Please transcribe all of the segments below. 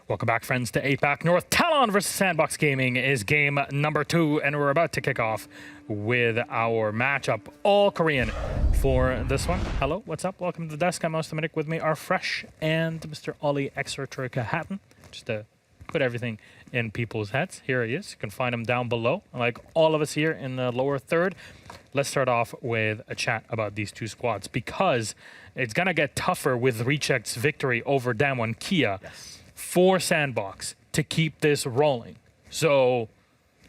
Welcome back, friends, to APAC North. Talon versus Sandbox Gaming is game number 2, and we're about to kick off with our matchup, all Korean, for this one. Hello, what's up? Welcome to the desk. I'm Ostamatic. With me are Fresh and Mr. Ollie Extra Hatton. Just to put everything in people's heads. Here he is. You can find him down below, like all of us here in the lower third. Let's start off with a chat about these two squads, because it's going to get tougher with Reject's victory over Damwon Kia. Yes. For Sandbox to keep this rolling. So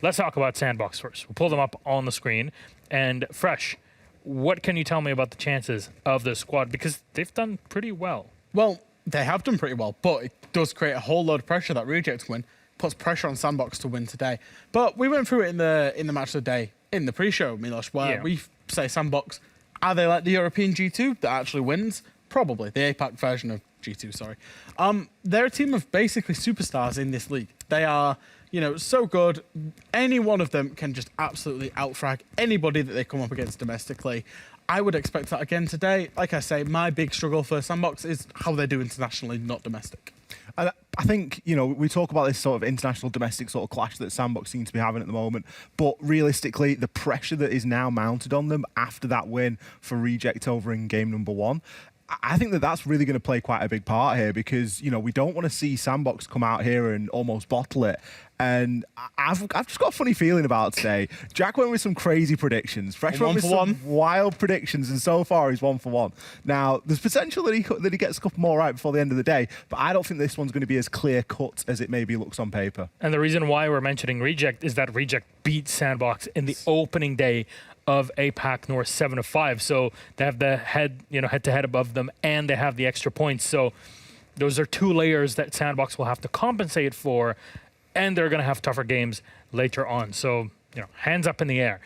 let's talk about Sandbox first. We'll pull them up on the screen. And Fresh, what can you tell me about the chances of this squad? Because they've done pretty well. Well, they have done pretty well, but it does create a whole load of pressure that Reject win. Puts pressure on Sandbox to win today. But we went through it in the match of the day, in the pre-show, Milos, where we say Sandbox, are they like the European G2 that actually wins? Probably. The APAC version of G2, sorry. They're a team of basically superstars in this league. They are, you know, so good. Any one of them can just absolutely outfrag anybody that they come up against domestically. I would expect that again today. Like I say, my big struggle for Sandbox is how they do internationally, not domestic. I think, you know, we talk about this sort of international domestic sort of clash that Sandbox seems to be having at the moment, but realistically, the pressure that is now mounted on them after that win for Reject over in game number 1, I think that that's really going to play quite a big part here, because, you know, we don't want to see Sandbox come out here and almost bottle it. And I've just got a funny feeling about today. Jack went with some crazy predictions. Fresh went with some wild predictions, and so far he's 1 for 1. Now, there's potential that he gets a couple more right before the end of the day, but I don't think this one's going to be as clear-cut as it maybe looks on paper. And the reason why we're mentioning Reject is that Reject beat Sandbox in the opening day of APAC North 7-5. So they have the head-to-head above them, and they have the extra points. So those are 2 layers that Sandbox will have to compensate for, and they're going to have tougher games later on. So, you know, hands up in the air.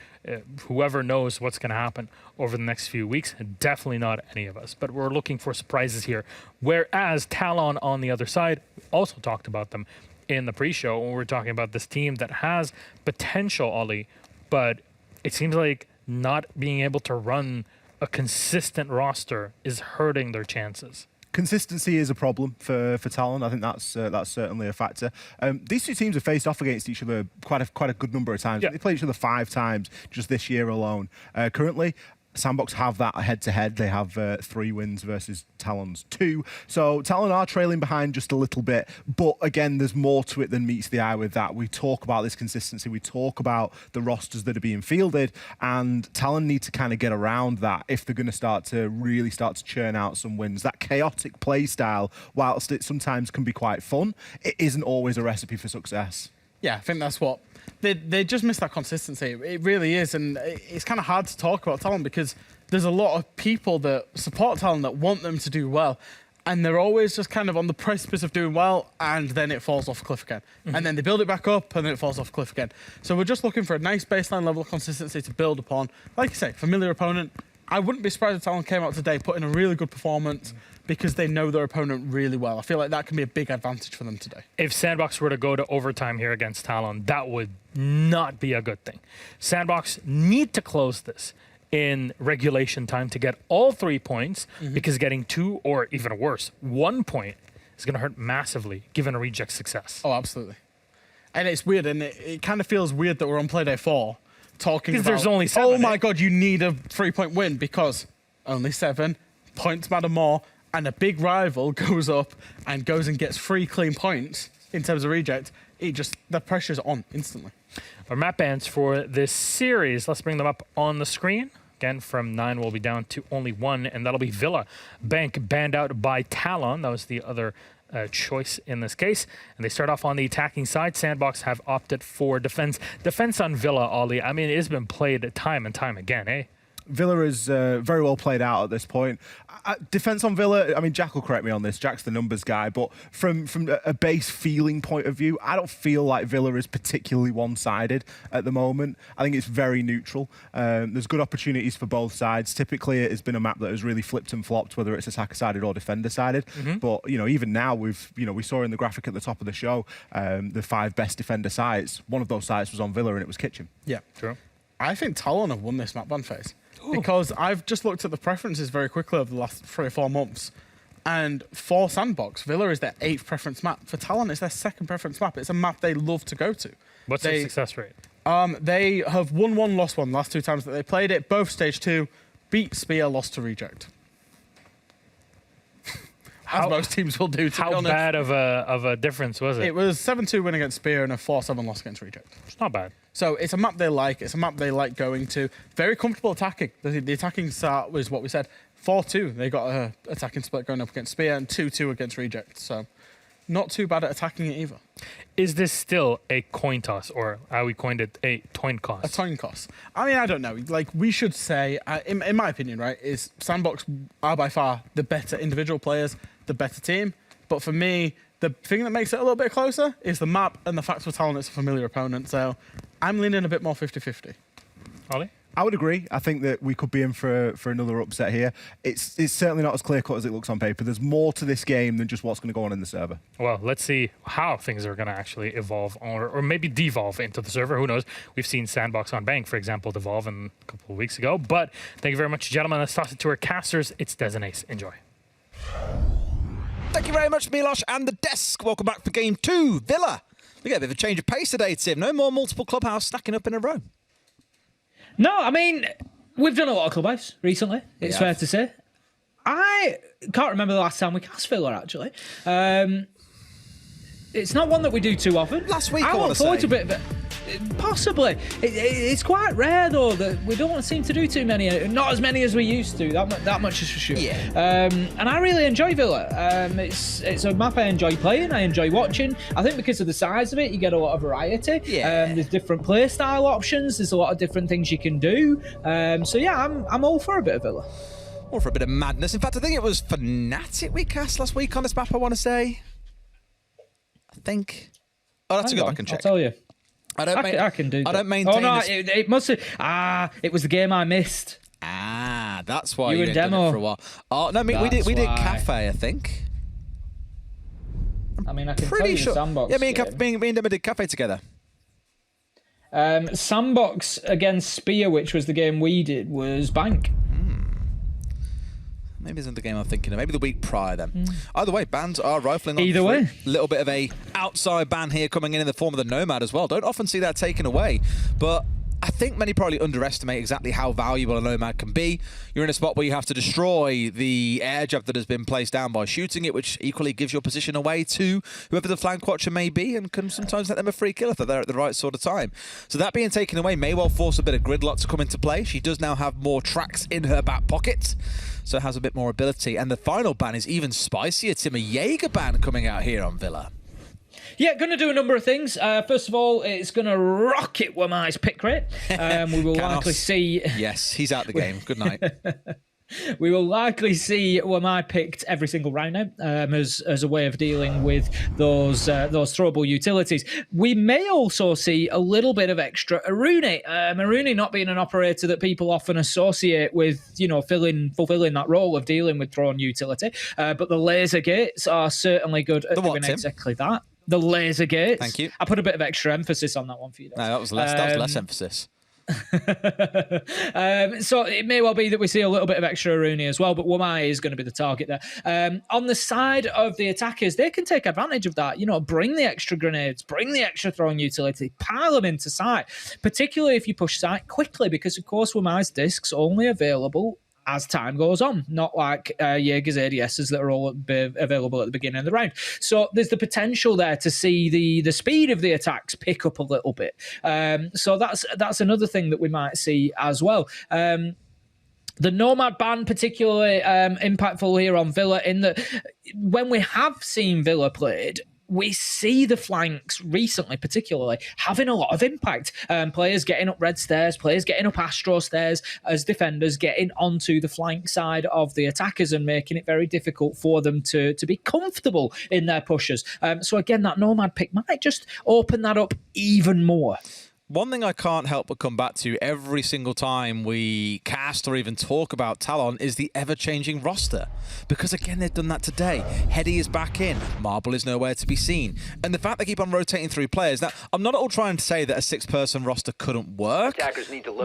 Whoever knows what's going to happen over the next few weeks, definitely not any of us. But we're looking for surprises here. Whereas Talon on the other side, we also talked about them in the pre-show when we were talking about this team that has potential, Ollie, but it seems like not being able to run a consistent roster is hurting their chances. Consistency is a problem for Talon. I think that's certainly a factor. These two teams have faced off against each other quite a good number of times. Yeah. They played each other 5 times just this year alone. Currently, Sandbox have that head-to-head. They have 3 wins versus Talon's 2. So Talon are trailing behind just a little bit. But again, there's more to it than meets the eye with that. We talk about this consistency. We talk about the rosters that are being fielded. And Talon need to kind of get around that if they're going to really start to churn out some wins. That chaotic play style, whilst it sometimes can be quite fun, it isn't always a recipe for success. Yeah, I think that's what... They just miss that consistency. It really is, and it's kind of hard to talk about Talon because there's a lot of people that support Talon that want them to do well, and they're always just kind of on the precipice of doing well, and then it falls off a cliff again. And then they build it back up, and then it falls off a cliff again. So we're just looking for a nice baseline level of consistency to build upon. Like you say, familiar opponent. I wouldn't be surprised if Talon came out today, put in a really good performance, because they know their opponent really well. I feel like that can be a big advantage for them today. If Sandbox were to go to overtime here against Talon, that would not be a good thing. Sandbox need to close this in regulation time to get all 3 points, because getting 2 or even worse, 1 point is going to hurt massively given a Reject success. Oh, absolutely. And it's weird, and it kind of feels weird that we're on Playday 4 talking about, there's only 7, oh my God, you need a 3-point win, because only 7 points matter more. And a big rival goes up and goes and gets 3 clean points in terms of Reject. The pressure's on instantly. Our map bans for this series, let's bring them up on the screen. Again, from 9 we'll be down to only 1, and that'll be Villa Bank, banned out by Talon. That was the other choice in this case. And they start off on the attacking side. Sandbox have opted for defense. Defense on Villa, Ollie, I mean, it's been played time and time again, eh? Villa is very well played out at this point. Defense on Villa, I mean, Jack will correct me on this. Jack's the numbers guy, but from a base feeling point of view, I don't feel like Villa is particularly one-sided at the moment. I think it's very neutral. There's good opportunities for both sides. Typically, it has been a map that has really flipped and flopped, whether it's attacker-sided or defender-sided. But, you know, even now, we saw in the graphic at the top of the show, the 5 best defender sites. One of those sites was on Villa, and it was Kitchen. Yeah. True. I think Talon have won this map ban phase. Because I've just looked at the preferences very quickly over the last 3 or 4 months. And for Sandbox, Villa is their 8th preference map. For Talon, it's their 2nd preference map. It's a map they love to go to. What's their success rate? They have won 1, lost 1 last 2 times that they played it. Both stage 2, beat Spear, lost to Reject. As most teams will do, to be honest. How bad of a difference was it? It was 7-2 win against Spear and a 4-7 loss against Reject. It's not bad. So it's a map they like. It's a map they like going to. Very comfortable attacking. The attacking start was what we said. 4-2. They got a attacking split going up against Spear and 2-2 against Reject. So not too bad at attacking it either. Is this still a coin toss, or how we coined it, a coin cost? A coin cost. I mean, I don't know. Like, we should say, in my opinion, right, is Sandbox are by far the better individual players, the better team. But for me, the thing that makes it a little bit closer is the map and the fact for Talon it's a familiar opponent. So I'm leaning a bit more 50-50. Ollie? I would agree. I think that we could be in for another upset here. It's certainly not as clear-cut as it looks on paper. There's more to this game than just what's going to go on in the server. Well, let's see how things are going to actually evolve or maybe devolve into the server. Who knows? We've seen Sandbox on Bank, for example, devolve a couple of weeks ago. But thank you very much, gentlemen. Let's toss it to our casters. It's Des and Ace. Enjoy. Thank you very much, Milosh and the desk. Welcome back for Game 2. Villa. We get a bit of a change of pace today, Tim. No more multiple clubhouse stacking up in a row. No, I mean, we've done a lot of clubhouse recently, it's fair to say. I can't remember the last time we cast Villa, actually. It's not one that we do too often. Last week, I look forward to a bit of it. Possibly. It's quite rare, though, that we don't seem to do too many. Not as many as we used to, that much is for sure. Yeah. And I really enjoy Villa. It's a map I enjoy playing, I enjoy watching. I think because of the size of it, you get a lot of variety. Yeah. There's different play style options. There's a lot of different things you can do. So yeah, I'm all for a bit of Villa. Or for a bit of madness. In fact, I think it was Fnatic we cast last week on this map, I want to say. I think. I'll have to go back and check. I'll tell you. I can do that. I don't maintain. Oh no, this. it must have. It was the game I missed. That's why you didn't do it for a while. Oh no, we did Cafe, I think. I mean, I can pretty tell you sure. Sandbox. Yeah, me and Emma did Cafe together. Sandbox against Spear, which was the game we did, was Bank. Maybe it's not the game I'm thinking of. Maybe the week prior then. Either way, bans are rifling on. Either way. A little bit of a outside ban here coming in the form of the Nomad as well. Don't often see that taken away. But I think many probably underestimate exactly how valuable a Nomad can be. You're in a spot where you have to destroy the air jab that has been placed down by shooting it, which equally gives your position away to whoever the flank watcher may be and can sometimes let them a free kill if they're there at the right sort of time. So that being taken away may well force a bit of gridlock to come into play. She does now have more tracks in her back pocket, so has a bit more ability. And the final ban is even spicier, Tim. A Jaeger ban coming out here on Villa. Yeah, going to do a number of things. First of all, it's going to rocket Wamai's pick rate. We will likely see... Yes, he's out the game. Good night. We will likely see Wamai picked every single round now as a way of dealing with those throwable utilities. We may also see a little bit of extra Aruni. Aruni not being an operator that people often associate with, fulfilling that role of dealing with thrown utility. But the laser gates are certainly good at doing exactly that. The laser gates. Thank you. I put a bit of extra emphasis on that one for you. No, that was less emphasis. So it may well be that we see a little bit of extra Aruni as well, but Wamai is going to be the target there. On the side of the attackers, they can take advantage of that. Bring the extra grenades, bring the extra throwing utility, pile them into sight, particularly if you push sight quickly, because of course Wamai's discs only available as time goes on, not like Jaeger's ADSs that are all available at the beginning of the round. So there's the potential there to see the speed of the attacks pick up a little bit. So that's another thing that we might see as well. The Nomad ban particularly impactful here on Villa in that when we have seen Villa played, we see the flanks recently, particularly, having a lot of impact. Players getting up red stairs, players getting up Astro stairs as defenders, getting onto the flank side of the attackers and making it very difficult for them to be comfortable in their pushes. So again, that Nomad pick might just open that up even more. one thing I can't help but come back to every single time we cast or even talk about Talon is the ever-changing roster. Because again, they've done that today. Heady is back in. Marble is nowhere to be seen. And the fact they keep on rotating through players. Now, I'm not at all trying to say that a 6-person roster couldn't work.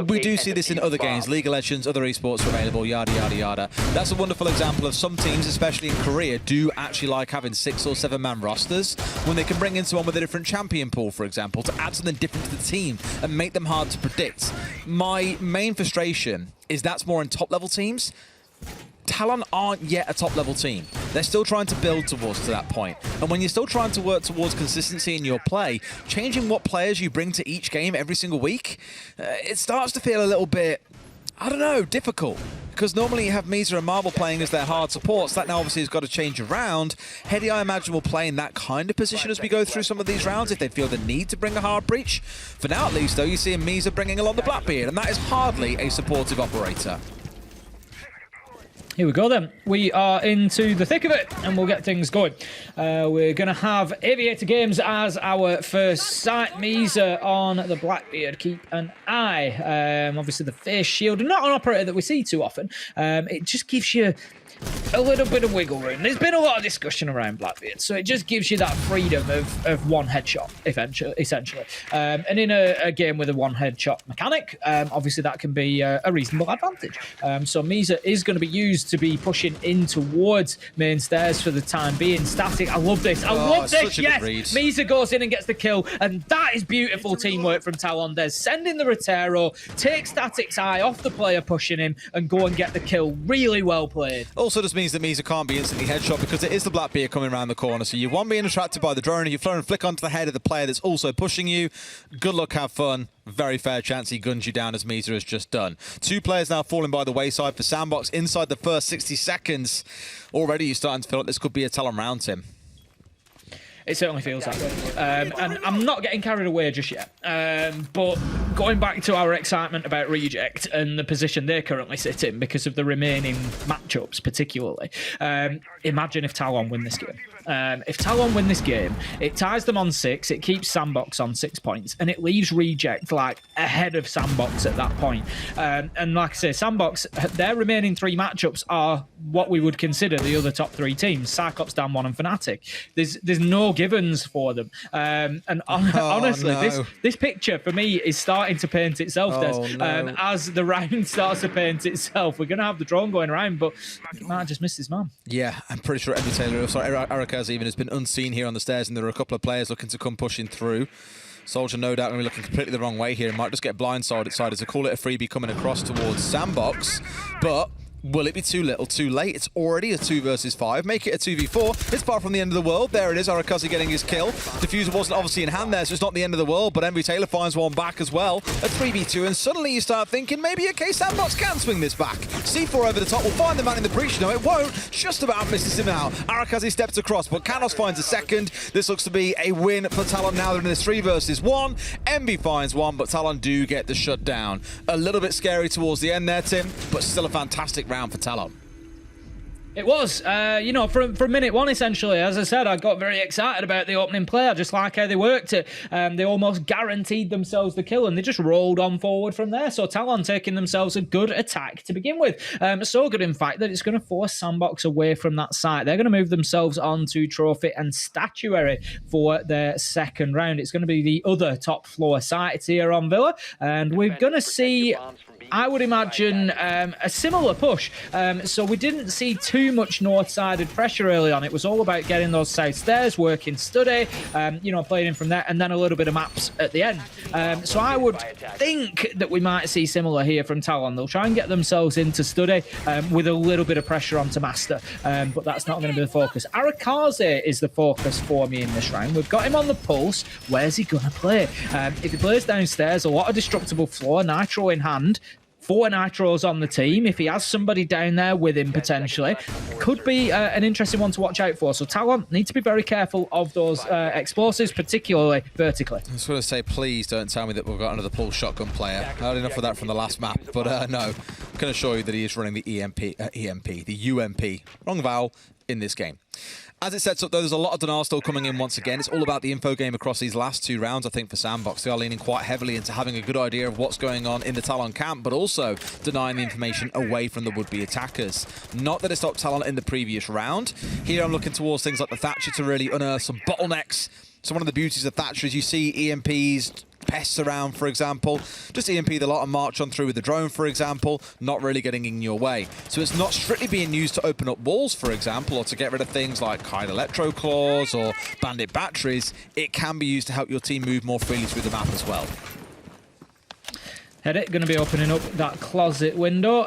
We do see this in other games. League of Legends, other esports are available, yada, yada, yada. That's a wonderful example of some teams, especially in Korea, do actually like having 6 or 7-man rosters when they can bring in someone with a different champion pool, for example, to add something different to the team and make them hard to predict. My main frustration is that's more in top-level teams. Talon aren't yet a top-level team. They're still trying to build towards to that point. And when you're still trying to work towards consistency in your play, changing what players you bring to each game every single week, it starts to feel a little bit, I don't know, difficult. Because normally you have Misa and Marble playing as their hard supports. That now obviously has got to change around. Heady, I imagine, will play in that kind of position as we go through some of these rounds if they feel the need to bring a hard breach. For now, at least, though, you see Misa bringing along the Blackbeard, and that is hardly a supportive operator. Here we go then. We are into the thick of it and we'll get things going. We're going to have Aviator Games as our first site. Misa on the Blackbeard. Keep an eye. Obviously the face shield, not an operator that we see too often. It just gives you a little bit of wiggle room. There's been a lot of discussion around Blackbeard, so it just gives you that freedom of one headshot, essentially. And in a game with a one headshot mechanic, obviously that can be a reasonable advantage. So Misa is going to be used to be pushing in towards main stairs for the time being. Static, I love this. I love this, yes! Misa goes in and gets the kill, and that is beautiful teamwork from Talon. There's sending the Rotero, take Static's eye off the player pushing him, and go and get the kill. Really well played. Also just means that Misa can't be instantly headshot because it is the Blackbeard coming around the corner. So you one being attracted by the drone, and you throw and flick onto the head of the player that's also pushing you. Good luck, have fun. Very fair chance he guns you down as Misa has just done. 2 players now falling by the wayside for Sandbox inside the first 60 seconds. Already you're starting to feel like this could be a Talon round, Tim. It certainly feels that way. And I'm not getting carried away just yet. But going back to our excitement about Reject and the position they currently sit in because of the remaining matchups particularly, imagine if Talon win this game. If Talon win this game, it ties them on 6, it keeps Sandbox on 6 points, and it leaves Reject like ahead of Sandbox at that point. And like I say, Sandbox, their remaining 3 matchups are what we would consider the other top 3 teams, Psychops, Dan1 and Fnatic. There's no givens for them. Honestly, no. this picture for me is starting to paint itself, Des. As the round starts to paint itself, we're going to have the drone going around, but he might have just missed his man. Yeah, I'm pretty sure Eddie Taylor, sorry, Arakaz even has been unseen here on the stairs, and there are a couple of players looking to come pushing through. Soldier no doubt going to be looking completely the wrong way here and might just get blindsided to call it a freebie coming across towards Sandbox, but will it be too little, too late? It's already a 2 versus 5. Make it a 2v4. It's far from the end of the world. There it is, Arakazi getting his kill. Diffuser wasn't obviously in hand there, so it's not the end of the world, but Envy Taylor finds one back as well. A 3v2, and suddenly you start thinking maybe okay, Sandbox can swing this back. C4 over the top will find the man in the breach. No, it won't. Just about misses him out. Arakazi steps across, but Kanos finds a second. This looks to be a win for Talon now. They're in this 3 versus 1. Envy finds one, but Talon do get the shutdown. A little bit scary towards the end there, Tim, but still a fantastic round for Talon. It was, you know, from minute 1, essentially. As I said, I got very excited about the opening play. I just like how they worked it. They almost guaranteed themselves the kill, and they just rolled on forward from there. So Talon taking themselves a good attack to begin with. So good, in fact, that it's going to force Sandbox away from that site. They're going to move themselves on to Trophy and Statuary for their second round. It's going to be the other top floor site. It's here on Villa, and we're going to see, I would imagine, a similar push. So we didn't see too much north-sided pressure early on. It was all about getting those south stairs, working study, you know, playing in from there, and then a little bit of maps at the end. So I would think that we might see similar here from Talon. They'll try and get themselves into study with a little bit of pressure onto master, but that's not going to be the focus. Arakaze is the focus for me in this round. We've got him on the pulse. Where's he going to play? If he plays downstairs, a lot of destructible floor, Nitro in hand, 4 Nitros on the team. If he has somebody down there with him, potentially, could be an interesting one to watch out for. So Talon need to be very careful of those explosives, particularly vertically. I was going to say, please don't tell me that we've got another pull shotgun player. I had enough of that from the last map, but no. I can assure you that he is running the the UMP, wrong vowel, in this game. As it sets up, though, there's a lot of denial still coming in once again. It's all about the info game across these last 2 rounds, I think, for Sandbox. They are leaning quite heavily into having a good idea of what's going on in the Talon camp, but also denying the information away from the would-be attackers. Not that it stopped Talon in the previous round. Here I'm looking towards things like the Thatcher to really unearth some bottlenecks. So one of the beauties of Thatcher is you see EMPs, pests around, for example. Just EMP the lot and march on through with the drone, for example, not really getting in your way. So it's not strictly being used to open up walls, for example, or to get rid of things like hide electro claws or bandit batteries. It can be used to help your team move more freely through the map as well. Headit going to be opening up that closet window,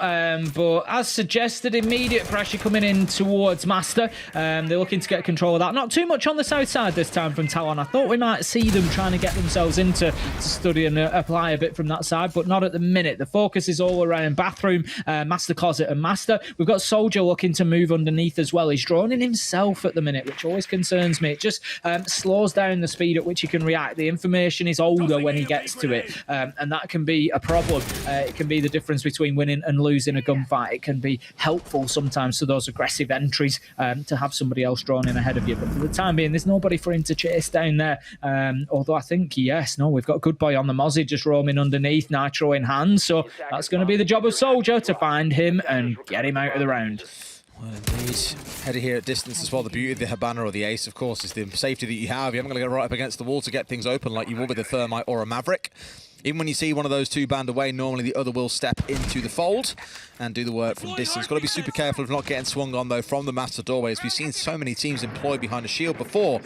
but as suggested, immediate pressure coming in towards Master. They're looking to get control of that. Not too much on the south side this time from Talon. I thought we might see them trying to get themselves into to study and apply a bit from that side, but not at the minute. The focus is all around Bathroom, Master Closet and Master. We've got Soldier looking to move underneath as well. He's droning himself at the minute, which always concerns me. It just slows down the speed at which he can react. The information is older when he gets to it, and that can be a problem. It can be the difference between winning and losing a gunfight. It can be helpful sometimes to those aggressive entries to have somebody else drawn in ahead of you. But for the time being, there's nobody for him to chase down there. Although I think, we've got Good Boy on the Mozzie just roaming underneath, Nitro in hand. So that's going to be the job of Soldier to find him and get him out of the round. Well, indeed. Headed here at distance as well. The beauty of the Habana or the Ace, of course, is the safety that you have. You're not going to get right up against the wall to get things open like you would with a Thermite or a Maverick. Even when you see one of those two band away, normally the other will step into the fold and do the work from distance. Got to be super careful of not getting swung on, though, from the Master doorways. We've seen so many teams employ behind a shield before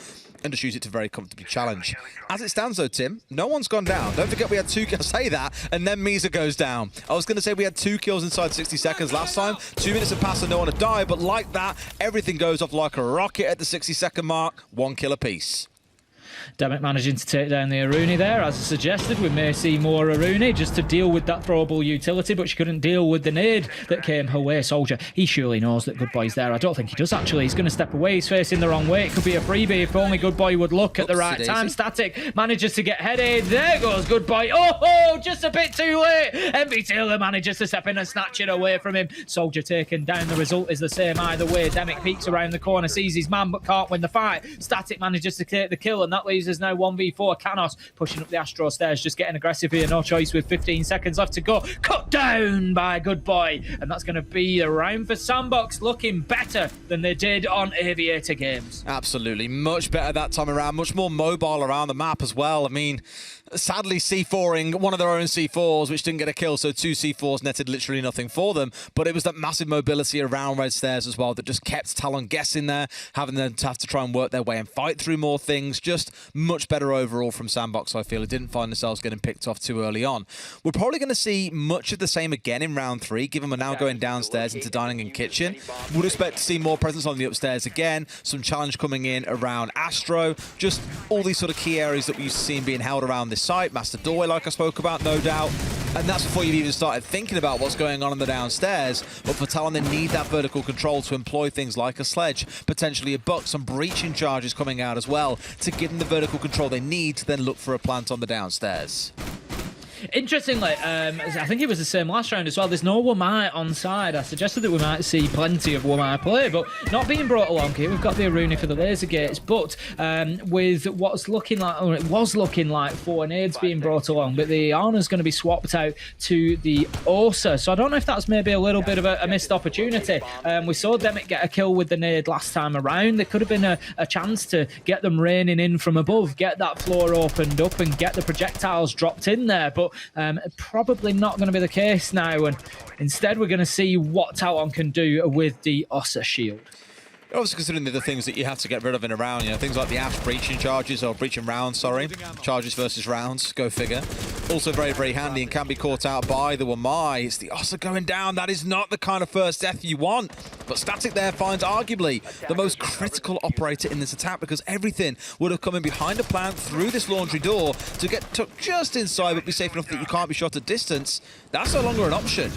and just use it to very comfortably challenge. As it stands, though, Tim, no one's gone down. Don't forget we had 2 kills. Say that, and then Misa goes down. I was going to say we had 2 kills inside 60 seconds last time. 2 minutes have passed and no one had died, but like that, everything goes off like a rocket at the 60-second mark. 1 kill apiece. Demic managing to take down the Aruni there. As suggested, we may see more Aruni just to deal with that throwable utility, but she couldn't deal with the nade that came her way. Soldier, he surely knows that Good Boy's there. I don't think he does, actually. He's going to step away. He's facing the wrong way. It could be a freebie if only Good Boy would look at the right time. Static manages to get headed. There goes Good Boy. Oh, just a bit too late. MB Taylor manages to step in and snatch it away from him. Soldier taken down. The result is the same either way. Demic peeks around the corner, sees his man, but can't win the fight. Static manages to take the kill, and that leaves us now 1v4. Canos pushing up the Astro stairs, just getting aggressive here. No choice with 15 seconds left to go. Cut down by Good Boy. And that's going to be the round for Sandbox, looking better than they did on Aviator Games. Absolutely. Much better that time around. Much more mobile around the map as well. I mean, sadly C4ing one of their own C4s, which didn't get a kill, so 2 C4s netted literally nothing for them. But it was that massive mobility around red stairs as well that just kept Talon guessing there, having them to have to try and work their way and fight through more things. Just much better overall from Sandbox, I feel. It didn't find themselves getting picked off too early on. We're probably going to see much of the same again in round 3, given we're now going downstairs into dining and kitchen. Would expect to see more presence on the upstairs again, some challenge coming in around Astro, just all these sort of key areas that we've seen being held around this site. Master doorway, like I spoke about, no doubt. And that's before you've even started thinking about what's going on in the downstairs. But for Talon, they need that vertical control to employ things like a sledge, potentially a buck, some breaching charges coming out as well, to give them the vertical control they need to then look for a plant on the downstairs. Interestingly, I think it was the same last round as well. There's no Wamai on side. I suggested that we might see plenty of Wamai play, but not being brought along here. We've got the Aruni for the laser gates, but with what's looking like, or it was looking like 4 nades being brought along, but the Arna's going to be swapped out to the Ursa. So I don't know if that's maybe a little bit of a missed opportunity. We saw Demic get a kill with the nade last time around. There could have been a chance to get them raining in from above, get that floor opened up and get the projectiles dropped in there, but probably not going to be the case now, and instead we're going to see what Talon can do with the Ursa shield. Obviously, considering the things that you have to get rid of in a round, you know, things like the Ash breaching charges, or breaching rounds, sorry. Charges versus rounds, go figure. Also very, very handy and can be caught out by the Wamai. It's the Ursa going down. That is not the kind of first death you want. But Static there finds arguably the most critical operator in this attack, because everything would have come in behind a plant through this laundry door to get tucked just inside, but be safe enough that you can't be shot at distance. That's no longer an option.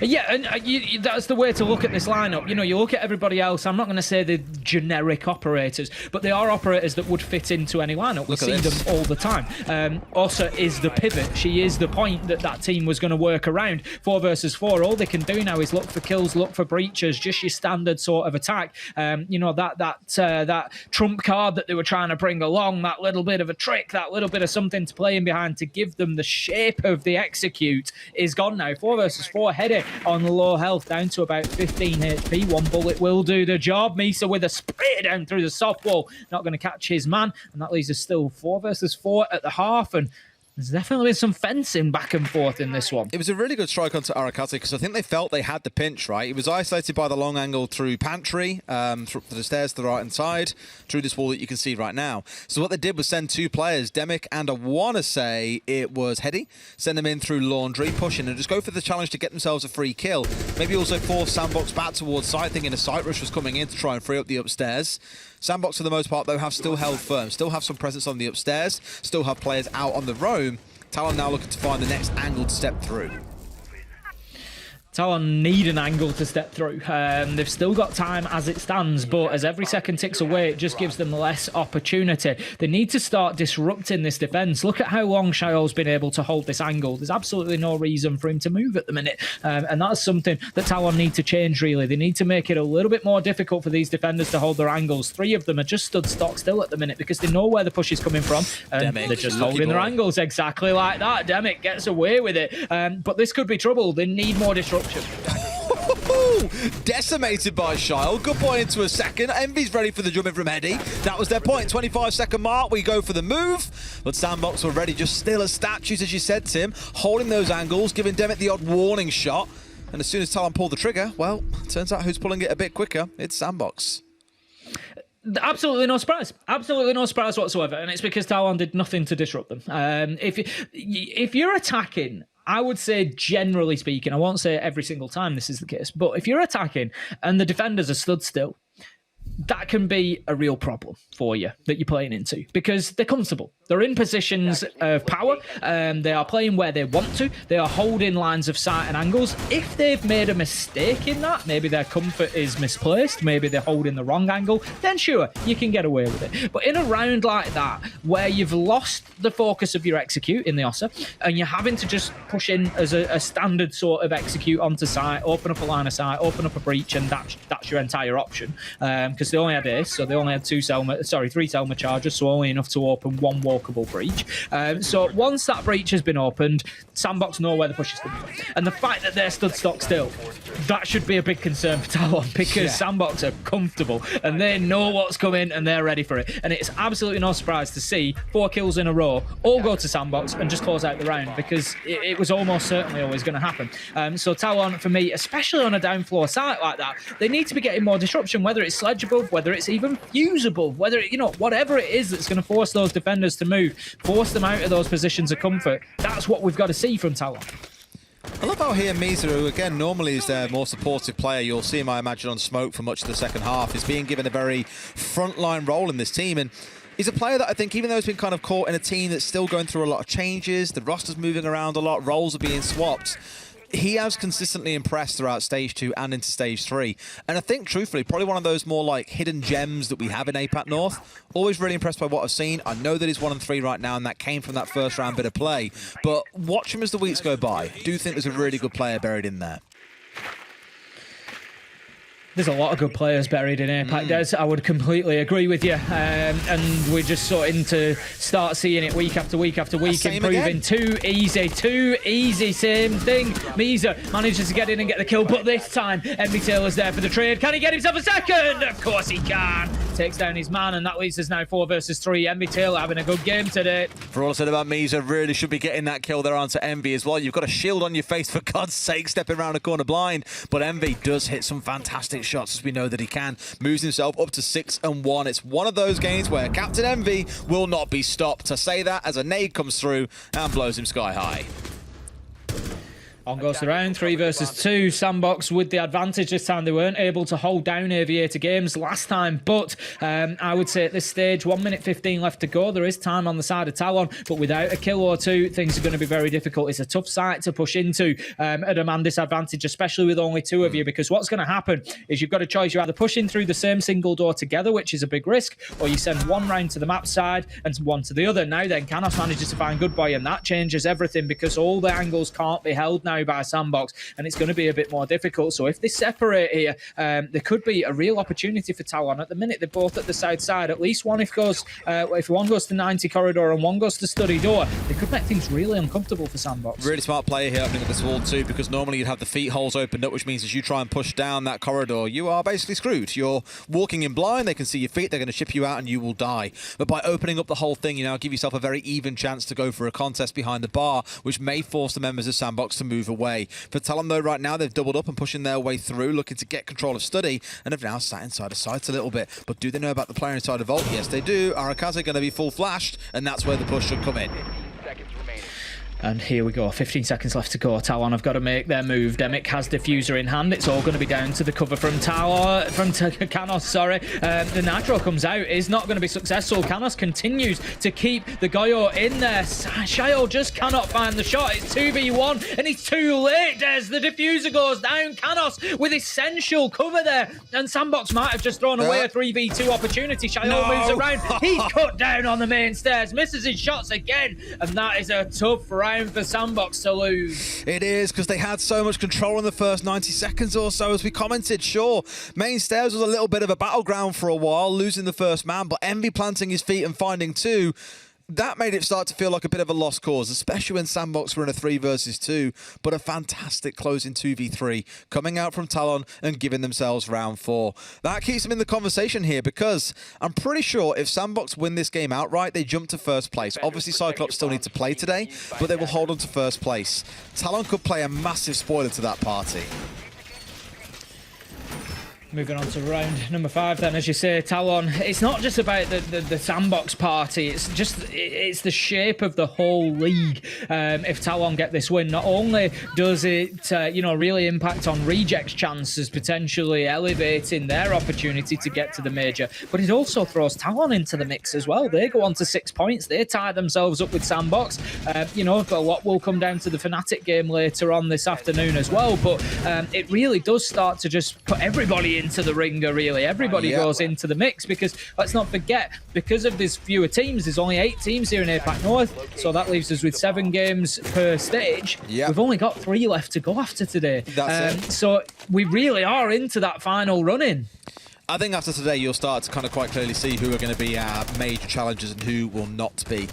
Yeah, and that's the way to look at this lineup. You know, you look at everybody else. I'm not going to say they're generic operators, but they are operators that would fit into any lineup. We see them all the time. Osa is the pivot. She is the point that team was going to work around. 4 versus 4. All they can do now is look for kills, look for breaches, just your standard sort of attack. You know, that trump card that they were trying to bring along, that little bit of a trick, that little bit of something to play in behind to give them the shape of the execute is gone now. 4 versus 4. Heady on low health, down to about 15 HP. One bullet will do the job. Misa with a spray down through the soft wall, not going to catch his man, and that leaves us still 4 versus 4 at the half. And there's definitely been some fencing back and forth in this one. It was a really good strike onto Arakate because I think they felt they had the pinch, right? He was isolated by the long angle through pantry, through the stairs to the right-hand side, through this wall that you can see right now. So what they did was send 2 players, Demic and I want to say it was Heady, send them in through laundry, pushing, and just go for the challenge to get themselves a free kill. Maybe also force Sandbox back towards site, thinking a site rush was coming in to try and free up the upstairs. Sandbox, for the most part, though, have still held firm, still have some presence on the upstairs, still have players out on the roam. Talon now looking to find the next angle to step through. Talon need an angle to step through. They've still got time as it stands, but as every second ticks away, it just gives them less opportunity. They need to start disrupting this defense. Look at how long Shaol's been able to hold this angle. There's absolutely no reason for him to move at the minute, and that's something that Talon need to change, really. They need to make it a little bit more difficult for these defenders to hold their angles. 3 of them are just stood stock still at the minute because they know where the push is coming from, and they're just holding their angles exactly like that. Demic gets away with it, but this could be trouble. They need more disruption. Decimated by Shaol. Good point into a second. Envy's ready for the jump in from Heady. That was their point. 25-second mark. We go for the move. But Sandbox already just still as statues, as you said, Tim. Holding those angles, giving Demic the odd warning shot. And as soon as Talon pulled the trigger, well, turns out who's pulling it a bit quicker? It's Sandbox. Absolutely no surprise. Absolutely no surprise whatsoever. And it's because Talon did nothing to disrupt them. If you're attacking, I would say, generally speaking, I won't say every single time this is the case, but if you're attacking and the defenders are stood still, that can be a real problem for you that you're playing into because they're comfortable. They're in positions of power. They are playing where they want to. They are holding lines of sight and angles. If they've made a mistake in that, maybe their comfort is misplaced, maybe they're holding the wrong angle, then sure, you can get away with it. But in a round like that, where you've lost the focus of your execute in the Osa, and you're having to just push in as a standard sort of execute onto site, open up a line of sight, open up a breach, and that's your entire option. Because they only had ace, so they only had 3 Selma charges, so only enough to open 1 walkable breach. So once that breach has been opened, Sandbox know where the push is coming from. And the fact that they're stood stock still, that should be a big concern for Talon because Sandbox are comfortable and they know what's coming and they're ready for it. And it's absolutely no surprise to see 4 kills in a row all go to Sandbox and just close out the round because it was almost certainly always going to happen. So Talon, for me, especially on a down floor site like that, they need to be getting more disruption, whether it's sledgeable, whether it's even fusible, whether whatever it is that's going to force those defenders to move, force them out of those positions of comfort. That's what we've got to see from Talon. I love how here Misa, who again normally is their more supportive player, you'll see him, I imagine, on smoke for much of the second half, is being given a very frontline role in this team. And he's a player that I think, even though he's been kind of caught in a team that's still going through a lot of changes, the roster's moving around a lot, roles are being swapped, he has consistently impressed throughout Stage 2 and into Stage 3. And I think, truthfully, probably one of those more like hidden gems that we have in APAC North. Always really impressed by what I've seen. I know that he's 1-3 right now, and that came from that first round bit of play. But watch him as the weeks go by. I do think there's a really good player buried in there. There's a lot of good players buried in APAC, Des. I would completely agree with you. And we're just starting to start seeing it week after week after week, improving. Too easy, same thing. Misa manages to get in and get the kill, but this time, Envy Taylor's there for the trade. Can he get himself a second? Of course he can. Takes down his man, and that leaves us now 4 versus 3. Envy Taylor having a good game today. For all I said about Misa, really should be getting that kill there onto Envy as well. You've got a shield on your face, for God's sake, stepping around a corner blind. But Envy does hit some fantastic shots, as we know that he can. Moves himself up to 6-1. It's one of those games where Captain Envy will not be stopped. To say that as a nade comes through and blows him sky high. On goes the round, 3 versus 2. Sandbox with the advantage this time. They weren't able to hold down Aviator Games last time, but I would say at this stage, 1 minute 15 left to go. There is time on the side of Talon, but without a kill or two, things are going to be very difficult. It's a tough site to push into at a man disadvantage, especially with only 2 of you, because what's going to happen is you've got a choice. You either push in through the same single door together, which is a big risk, or you send 1 round to the map side and 1 to the other. Now then, Canos manages to find Good Boy, and that changes everything because all the angles can't be held now by Sandbox, and it's going to be a bit more difficult. So if they separate here, there could be a real opportunity for Talon. At the minute, they're both at the south side. At least one if one goes to 90 corridor and one goes to study door, they could make things really uncomfortable for Sandbox. Really smart player here opening up this wall too, because normally you'd have the feet holes opened up, which means as you try and push down that corridor, you are basically screwed. You're walking in blind, they can see your feet, they're going to ship you out and you will die. But by opening up the whole thing, you now give yourself a very even chance to go for a contest behind the bar, which may force the members of Sandbox to move away. For Talon though, right now they've doubled up and pushing their way through, looking to get control of Study, and have now sat inside of sight a little bit. But do they know about the player inside of Vault? Yes, they do. Arakaze going to be full flashed, and that's where the push should come in. And here we go, 15 seconds left to go. Talon have got to make their move. Demic has diffuser in hand. It's all going to be down to the cover from Canos, sorry. The Nitro comes out, is not going to be successful. Canos continues to keep the Goyo in there. Shayo just cannot find the shot. It's 2v1, and it's too late as the diffuser goes down. Canos with essential cover there, and Sandbox might have just thrown away a 3v2 opportunity. Shayo moves around. He's cut down on the main stairs, misses his shots again, and that is a tough round for Sandbox to lose. It is, because they had so much control in the first 90 seconds or so. As we commented, sure, main stairs was a little bit of a battleground for a while, losing the first man, but Envy planting his feet and finding 2, that made it start to feel like a bit of a lost cause, especially when Sandbox were in a 3 versus 2, but a fantastic closing 2v3 coming out from Talon and giving themselves round 4. That keeps them in the conversation here, because I'm pretty sure if Sandbox win this game outright, they jump to first place. Obviously, Cyclops still need to play today, but they will hold on to first place. Talon could play a massive spoiler to that party. Moving on to round number 5 then, as you say, Talon, it's not just about the Sandbox party, it's the shape of the whole league. If Talon get this win, not only does it really impact on Reject's chances, potentially elevating their opportunity to get to the major, but it also throws Talon into the mix as well. They go on to 6 points, they tie themselves up with Sandbox. But a lot will come down to the Fnatic game later on this afternoon as well, but it really does start to just put everybody into the ringer, really. Everybody goes into the mix, because let's not forget, because of these fewer teams, there's only 8 teams here in APAC North, so that leaves us with 7 games per stage. We've only got 3 left to go after today. That's it. So we really are into that final run-in. I think after today, you'll start to kind of quite clearly see who are going to be our major challengers and who will not be.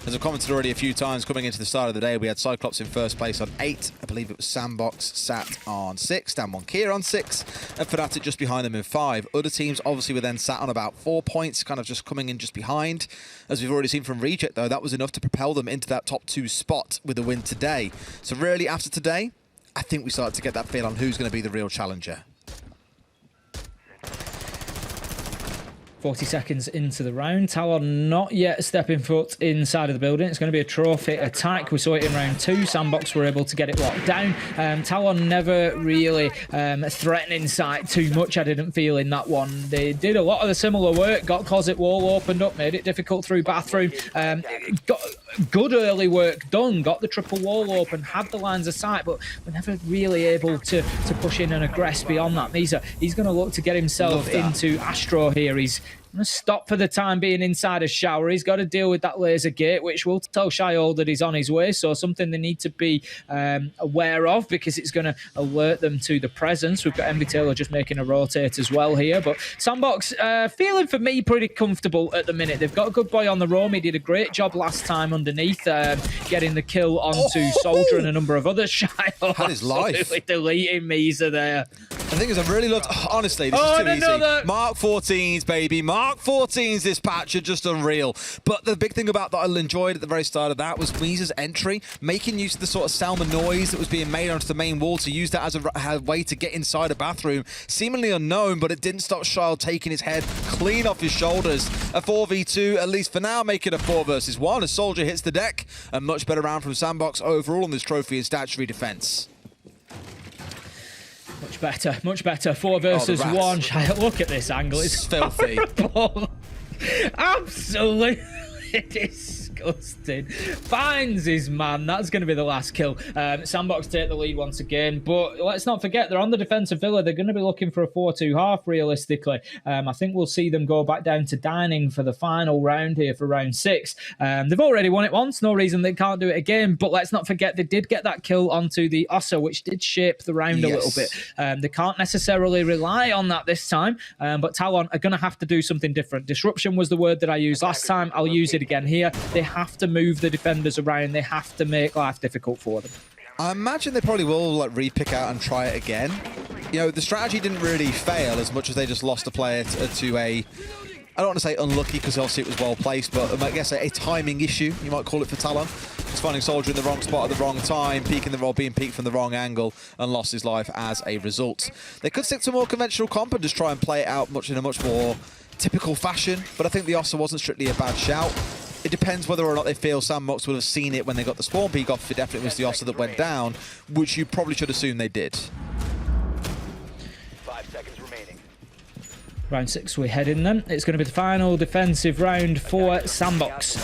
As I've commented already a few times, coming into the start of the day, we had Cyclops in first place on 8. I believe it was Sandbox sat on 6, Dan1Kia on 6, and Fnatic just behind them in 5. Other teams obviously were then sat on about 4 points, kind of just coming in just behind. As we've already seen from Reject, though, that was enough to propel them into that top 2 spot with a win today. So really, after today, I think we started to get that feel on who's going to be the real challenger. 40 seconds into the round. Talon not yet stepping foot inside of the building. It's going to be a trophy attack. We saw it in round 2. Sandbox were able to get it locked down. Talon never really threatening sight too much, I didn't feel, in that one. They did a lot of the similar work. Got closet wall opened up, made it difficult through bathroom. Got good early work done. Got the triple wall open, had the lines of sight, but were never really able to push in and aggress beyond that. He's going to look to get himself into Astro here. He's going to stop for the time being inside a shower. He's got to deal with that laser gate, which will tell Shayol that he's on his way. So something they need to be aware of, because it's going to alert them to the presence. We've got Envy Taylor just making a rotate as well here. But Sandbox feeling, for me, pretty comfortable at the minute. They've got a good boy on the roam. He did a great job last time underneath, getting the kill onto Soldier and a number of others. Shayol had his life. Deleting Misa there. The thing is, I really loved. Honestly, this is too easy. Mark 14s, baby. Mark 14s. This patch are just unreal. But the big thing about that I enjoyed at the very start of that was Weezer's entry, making use of the sort of Selma noise that was being made onto the main wall to use that as a way to get inside a bathroom. Seemingly unknown, but it didn't stop Shyle taking his head clean off his shoulders. A 4v2, at least for now, making a 4 versus 1. A Soldier hits the deck. A much better round from Sandbox overall on this trophy and statutory defense. Much better. 4 versus 1. Look at this angle. It's filthy. Absolutely disgusting. Finds his man. That's going to be the last kill. Sandbox take the lead once again, but let's not forget they're on the defensive villa. They're going to be looking for a 4-2 half realistically. I think we'll see them go back down to dining for the final round here for round 6. They've already won it once. No reason they can't do it again, but let's not forget they did get that kill onto the Ossa, which did shape the round a little bit. They can't necessarily rely on that this time, but Talon are going to have to do something different. Disruption was the word that I used last time. I'll use it again here. They have to move the defenders around. They have to make life difficult for them. I imagine they probably will like re-pick out and try it again. You know, the strategy didn't really fail as much as they just lost a player to a, I don't want to say unlucky because obviously it was well placed, but I guess a timing issue, you might call it for Talon. He's finding Soldier in the wrong spot at the wrong time, peeking the role, being peeked from the wrong angle, and lost his life as a result. They could stick to more conventional comp and just try and play it out in a much more typical fashion, but I think the Ossa wasn't strictly a bad shout. It depends whether or not they feel Sandbox would have seen it when they got the spawn peak off. It definitely was the Ossa that went down, which you probably should assume they did. 5 seconds remaining. Round 6 we head in then. It's going to be the final defensive round for Sandbox.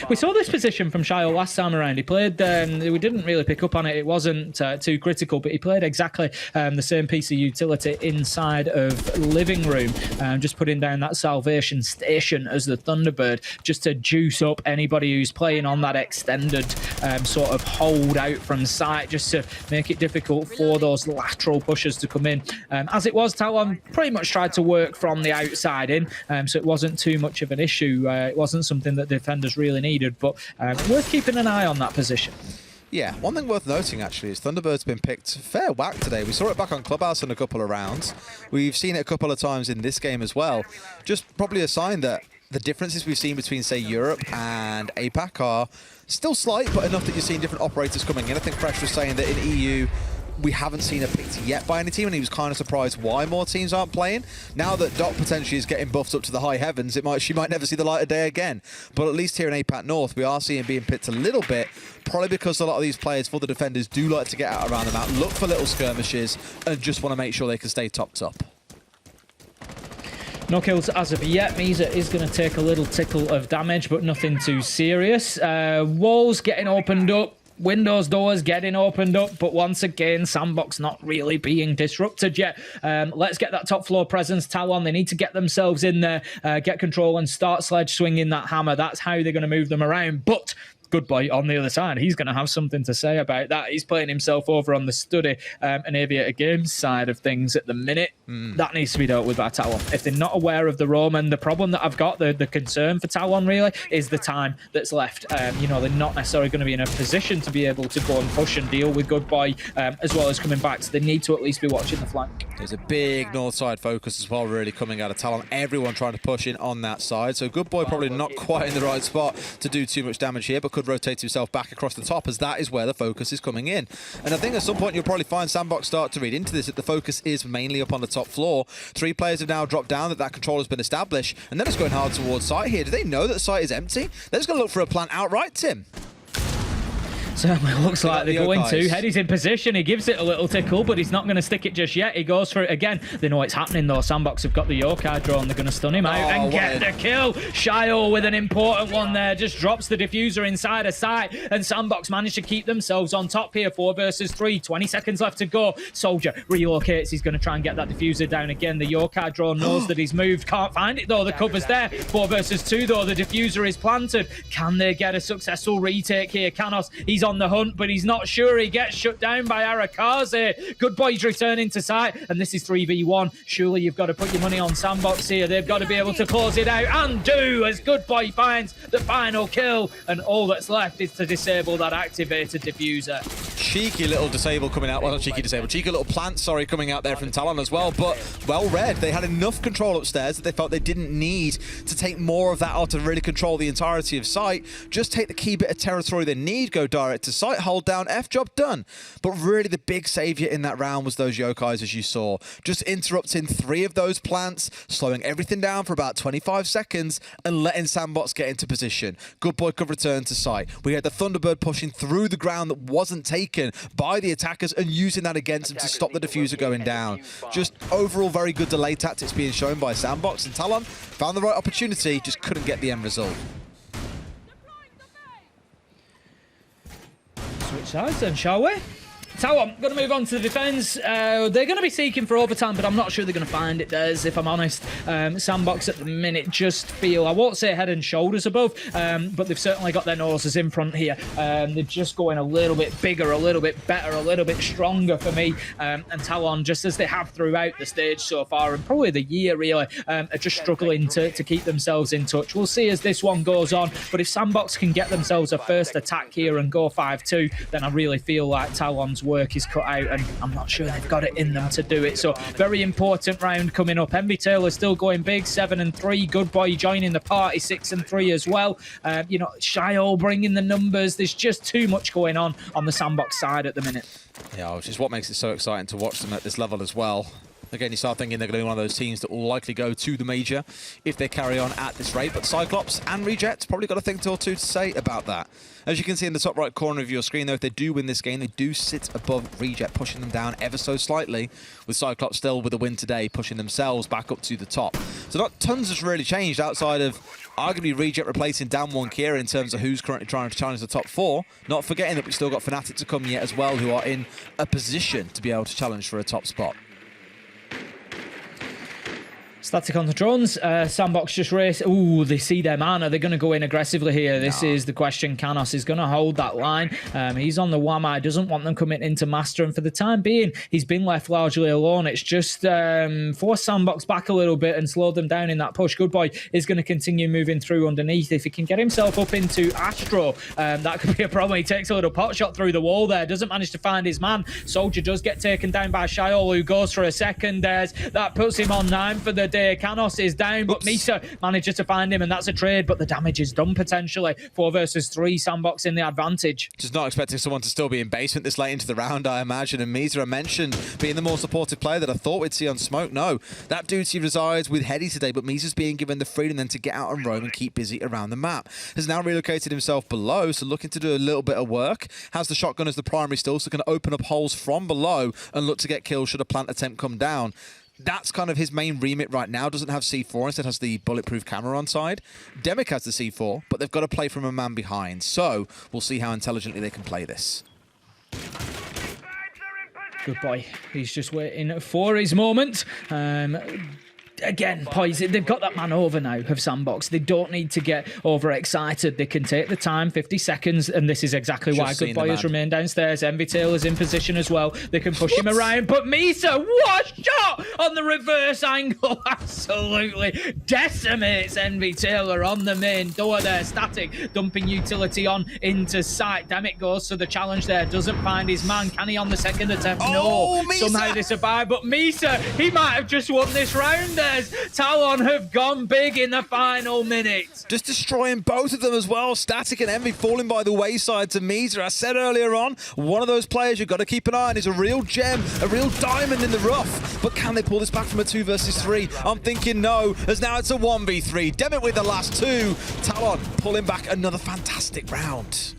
We saw this position from Shyle last time around. He played, we didn't really pick up on it. It wasn't too critical, but he played exactly the same piece of utility inside of living room. Just putting down that salvation station as the Thunderbird, just to juice up anybody who's playing on that extended sort of hold out from sight, just to make it difficult for those lateral pushers to come in. As it was, Talon pretty much tried to work from the outside in, so it wasn't too much of an issue. It wasn't something that defenders really needed, but worth keeping an eye on that position. Yeah, one thing worth noting actually is Thunderbird's been picked fair whack today. We saw it back on Clubhouse in a couple of rounds. We've seen it a couple of times in this game as well. Just probably a sign that the differences we've seen between, say, Europe and APAC are still slight, but enough that you're seeing different operators coming in. I think Fresh was saying that in EU, we haven't seen it picked yet by any team, and he was kind of surprised why more teams aren't playing. Now that Doc potentially is getting buffed up to the high heavens, she might never see the light of day again. But at least here in APAC North, we are seeing being picked a little bit, probably because a lot of these players for the defenders do like to get out around the map, look for little skirmishes, and just want to make sure they can stay topped up. No kills as of yet. Misa is going to take a little tickle of damage, but nothing too serious. Walls getting opened up. Windows, doors getting opened up, but once again, Sandbox not really being disrupted yet. Let's get that top floor presence. Talon, they need to get themselves in there, get control and start sledge swinging that hammer. That's how they're going to move them around. But Good Boy on the other side, he's going to have something to say about that. He's playing himself over on the study and Aviator Games side of things at the minute. That needs to be dealt with by Talon. If they're not aware of the Roman, the problem that I've got, the concern for Talon really, is the time that's left. You know, they're not necessarily going to be in a position to be able to go and push and deal with Good Boy as well as coming back. So they need to at least be watching the flank. There's a big north side focus as well, really coming out of Talon. Everyone trying to push in on that side. So Good Boy probably not quite in the right spot to do too much damage here, but could rotate himself back across the top, as that is where the focus is coming in. And I think at some point you'll probably find Sandbox start to read into this, that the focus is mainly up on the top floor. 3 players have now dropped down, that control has been established, and then it's going hard towards site here. Do they know that the site is empty? They're just going to look for a plant outright, Tim. Certainly looks like they're going to. Heady's in position. He gives it a little tickle, but he's not going to stick it just yet. He goes for it again. They know it's happening, though. Sandbox have got the Yokai drone. They're going to stun him out and get the kill. Shyle with an important one there. Just drops the diffuser inside a site, and Sandbox managed to keep themselves on top here. 4 versus 3. 20 seconds left to go. Soldier relocates. He's going to try and get that diffuser down again. The Yokai drone knows that he's moved. Can't find it, though. The cover's there. 4 versus 2, though. The diffuser is planted. Can they get a successful retake here? Canos, he's on the hunt, but he's not sure. He gets shut down by Arakaze. Good Boy's returning to site, and this is 3v1. Surely you've got to put your money on Sandbox here. They've got to be able to close it out, and do, as Good Boy finds the final kill, and all that's left is to disable that activated diffuser. Cheeky little disable coming out. Well, not cheeky disable. Cheeky little plant, sorry, coming out there from Talon as well. But well read. They had enough control upstairs that they felt they didn't need to take more of that out to really control the entirety of site. Just take the key bit of territory they need, go direct to site, hold down, F job done. But really the big saviour in that round was those Yokais, as you saw. Just interrupting 3 of those plants, slowing everything down for about 25 seconds and letting Sandbox get into position. Good boy could return to site. We had the Thunderbird pushing through the ground that wasn't taken by the attackers and using that against them to stop the diffuser going down. Just overall very good delay tactics being shown by Sandbox, and Talon found the right opportunity, just couldn't get the end result. Switch sides then, shall we? Talon, going to move on to the defence. They're going to be seeking for overtime, but I'm not sure they're going to find it, Des, if I'm honest. Sandbox at the minute just feel, I won't say head and shoulders above, but they've certainly got their noses in front here. They're just going a little bit bigger, a little bit better, a little bit stronger for me. And Talon, just as they have throughout the stage so far, and probably the year really, are just struggling to keep themselves in touch. We'll see as this one goes on, but if Sandbox can get themselves a first attack here and go 5-2, then I really feel like Talon's work is cut out, and I'm not sure they've got it in them to do it. So very important round coming up. Envy Taylor still going big, 7-3. Good boy joining the party, 6-3 as well. You know, Shiol bringing the numbers. There's just too much going on the Sandbox side at the minute. Yeah, which is what makes it so exciting to watch them at this level as well. Again, you start thinking they're going to be one of those teams that will likely go to the major if they carry on at this rate. But Cyclops and Reject probably got a thing or two to say about that. As you can see in the top right corner of your screen, though, if they do win this game, they do sit above Reject, pushing them down ever so slightly, with Cyclops still with a win today, pushing themselves back up to the top. So not tons has really changed outside of arguably Reject replacing Damwon Kira in terms of who's currently trying to challenge the top 4. Not forgetting that we've still got Fnatic to come yet as well, who are in a position to be able to challenge for a top spot. Static on the drones. Sandbox just race. Ooh, they see their man. Are they going to go in aggressively here? This is the question. Canos is going to hold that line. He's on the Wamai. Doesn't want them coming into Master. And for the time being, he's been left largely alone. It's just forced Sandbox back a little bit and slowed them down in that push. Good boy is going to continue moving through underneath. If he can get himself up into Astro, that could be a problem. He takes a little pot shot through the wall there. Doesn't manage to find his man. Soldier does get taken down by Shiol, who goes for a second. That puts him on 9 for the day. Canos is down, but Misa manages to find him, and that's a trade, but the damage is done potentially. 4 versus 3, Sandbox in the advantage. Just not expecting someone to still be in basement this late into the round, I imagine. And Misa, I mentioned being the more supportive player that I thought we'd see on Smoke. No, that duty resides with Heady today, but Misa's being given the freedom then to get out and roam and keep busy around the map. Has now relocated himself below, so looking to do a little bit of work. Has the shotgun as the primary still, so can open up holes from below and look to get kills should a plant attempt come down. That's kind of his main remit right now. Doesn't have C4, instead has the bulletproof camera on side. Demic has the C4, but they've got to play from a man behind. So we'll see how intelligently they can play this. Good boy. He's just waiting for his moment. Again, Poison, they've got that man over now of Sandbox. They don't need to get overexcited. They can take the time, 50 seconds, and this is exactly why Good Boy has remained downstairs. Envy Taylor's in position as well. They can push him around, but Misa, what a shot on the reverse angle. Absolutely decimates Envy Taylor on the main door there. Static dumping utility on into sight. Damn it, goes to the challenge there. Doesn't find his man. Can he on the second attempt? No. Misa. Somehow they survive, but Misa, he might have just won this round there. Talon have gone big in the final minute. Just destroying both of them as well. Static and Envy falling by the wayside to Misa. I said earlier on, one of those players you've got to keep an eye on is a real gem, a real diamond in the rough. But can they pull this back from a 2 versus 3? I'm thinking no, as now it's a 1v3. Demic with the last 2. Talon pulling back another fantastic round.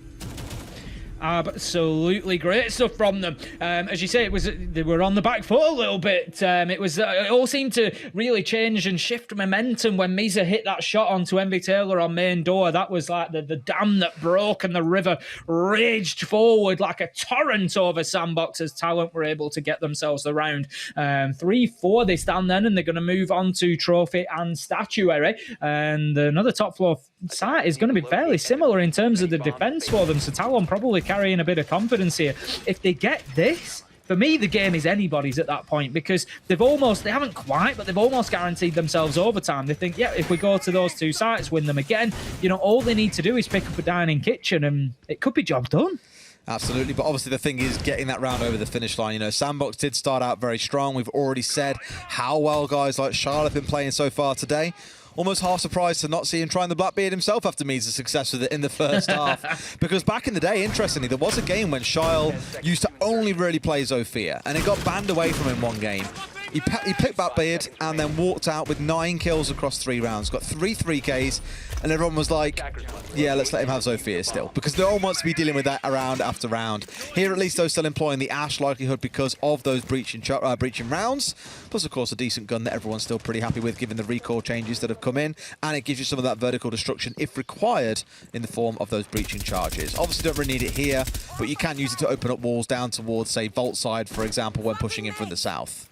Absolutely great stuff from them. As you say, they were on the back foot a little bit. It all seemed to really change and shift momentum when Misa hit that shot onto Envy Taylor on main door. That was like the dam that broke, and the river raged forward like a torrent over Sandbox as Talent were able to get themselves the round. 3-4 they stand then, and they're going to move on to trophy and statuary. And another top floor site is going to be fairly similar in terms of the defense for them. So Talon probably carrying a bit of confidence here. If they get this, for me, the game is anybody's at that point, because they haven't quite, but they've almost guaranteed themselves overtime. They think, yeah, if we go to those 2 sites, win them again, all they need to do is pick up a dining kitchen and it could be job done. Absolutely, but obviously the thing is getting that round over the finish line. You know, Sandbox did start out very strong. We've already said how well guys like Charlotte have been playing so far today. Almost half surprised to not see him trying the Blackbeard himself after Meads' success with it in the first half. Because back in the day, interestingly, there was a game when Shyle used to only really play Zofia, and it got banned away from him one game. He picked Blackbeard and then walked out with 9 kills across 3 rounds. Got 3 3Ks, and everyone was like, yeah, let's let him have Zofia still. Because no one wants to be dealing with that round after round. Here, at least, though, still employing the Ash likelihood because of those breaching rounds. Plus, of course, a decent gun that everyone's still pretty happy with, given the recoil changes that have come in. And it gives you some of that vertical destruction, if required, in the form of those breaching charges. Obviously, don't really need it here, but you can use it to open up walls down towards, say, Vault side, for example, when pushing in from the south.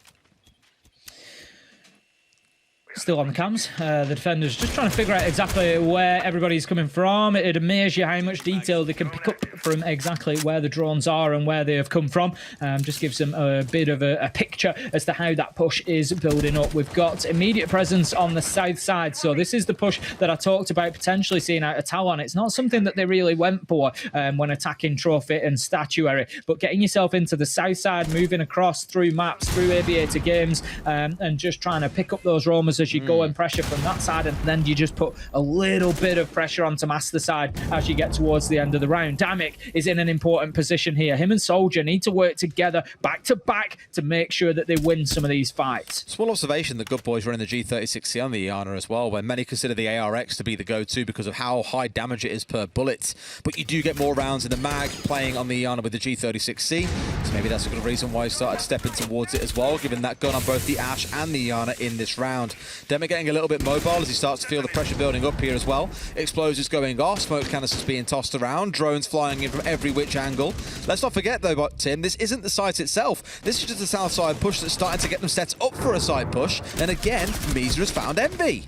Still on the cams. The defenders just trying to figure out exactly where everybody's coming from. It'd amaze you how much detail they can pick up from exactly where the drones are and where they have come from. Just gives them a bit of a picture as to how that push is building up. We've got immediate presence on the south side. So this is the push that I talked about potentially seeing out of Talon. It's not something that they really went for when attacking Trophy and Statuary, but getting yourself into the south side, moving across through maps, through aviator games, and just trying to pick up those roamers as you go and pressure from that side, and then you just put a little bit of pressure onto Master side as you get towards the end of the round. Damic is in an important position here. Him and Soldier need to work together back to back to make sure that they win some of these fights. Small observation, the good boys running the G36C on the Iana as well, where many consider the ARX to be the go-to because of how high damage it is per bullet. But you do get more rounds in the mag playing on the Iana with the G36C, so maybe that's a good reason why he started stepping towards it as well, given that gun on both the Ash and the Iana in this round. Demic getting a little bit mobile as he starts to feel the pressure building up here as well. Explosives going off, smoke canisters being tossed around, drones flying in from every which angle. Let's not forget though, but Tim, this isn't the site itself. This is just a south side push that's starting to get them set up for a side push. And again, Misa has found Envy.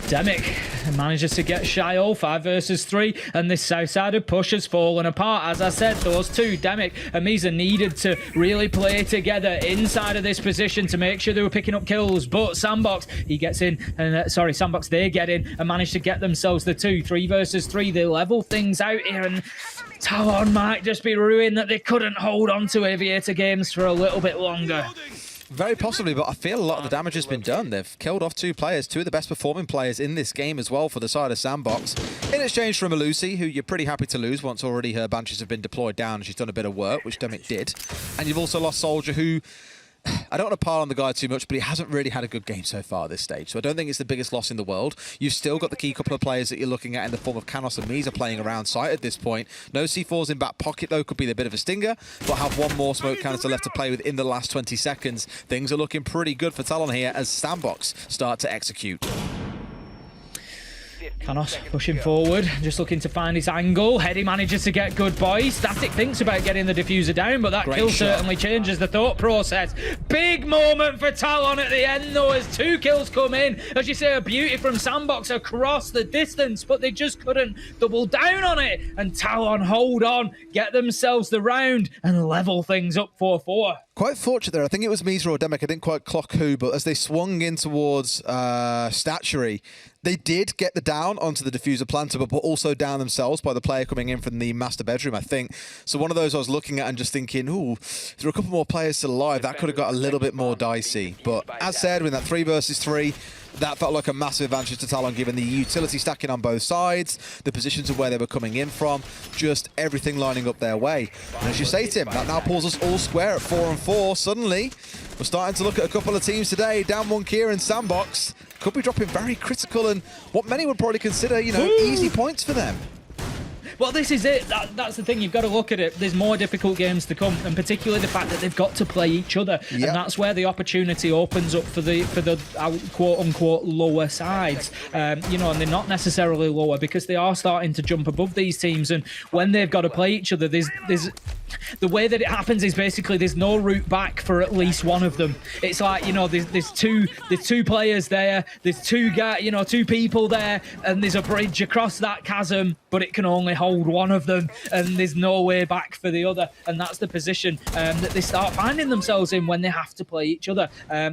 Demic manages to get Shyle 5 versus 3, and this south-sided push has fallen apart. As I said, those two, Demic and Misa, needed to really play together inside of this position to make sure they were picking up kills, but Sandbox, he gets in, and Sandbox, they get in and manage to get themselves the 2. 3 versus 3, they level things out here, and Talon might just be ruined that they couldn't hold on to aviator games for a little bit longer. Very possibly, but I feel a lot of the damage has been done. They've killed off 2 players, 2 of the best performing players in this game as well for the side of Sandbox. In exchange for a Malusi, who you're pretty happy to lose once already her Banshees have been deployed down and she's done a bit of work, which Demic did. And you've also lost Soldier, who... I don't want to pile on the guy too much, but he hasn't really had a good game so far at this stage. So I don't think it's the biggest loss in the world. You've still got the key couple of players that you're looking at in the form of Canos and Misa playing around site at this point. No C4s in back pocket, though, could be a bit of a stinger, but have one more smoke canister left to play with in the last 20 seconds. Things are looking pretty good for Talon here as Sandbox start to execute. Canos pushing forward, just looking to find his angle. Heady manages to get good boy. Static thinks about getting the diffuser down, but that kill certainly changes the thought process. Big moment for Talon at the end, though, as 2 kills come in. As you say, a beauty from Sandbox across the distance, but they just couldn't double down on it. And Talon hold on, get themselves the round, and level things up 4-4. Quite fortunate there. I think it was Misa or Demic. I didn't quite clock who, but as they swung in towards Statuary, they did get the down onto the diffuser planter, but also down themselves by the player coming in from the master bedroom, I think. So one of those I was looking at and just thinking, ooh, if there were a couple more players still alive, that could have got a little bit more dicey. But as said, with that 3 versus 3, that felt like a massive advantage to Talon, given the utility stacking on both sides, the positions of where they were coming in from, just everything lining up their way. And as you say, Tim, that now pulls us all square at 4-4. Suddenly, we're starting to look at a couple of teams today. Down 1 Kia and Sandbox could be dropping very critical and what many would probably consider, you know, easy points for them. Well, this is it. That's the thing. You've got to look at it. There's more difficult games to come, and particularly the fact that they've got to play each other, and that's where the opportunity opens up for the quote unquote lower sides. You know, and they're not necessarily lower because they are starting to jump above these teams, and when they've got to play each other, there's the way that it happens is basically there's no route back for at least one of them. It's like, you know, there's two players there, there's two people there, and there's a bridge across that chasm, but it can only hold one of them, and there's no way back for the other. And that's the position that they start finding themselves in when they have to play each other.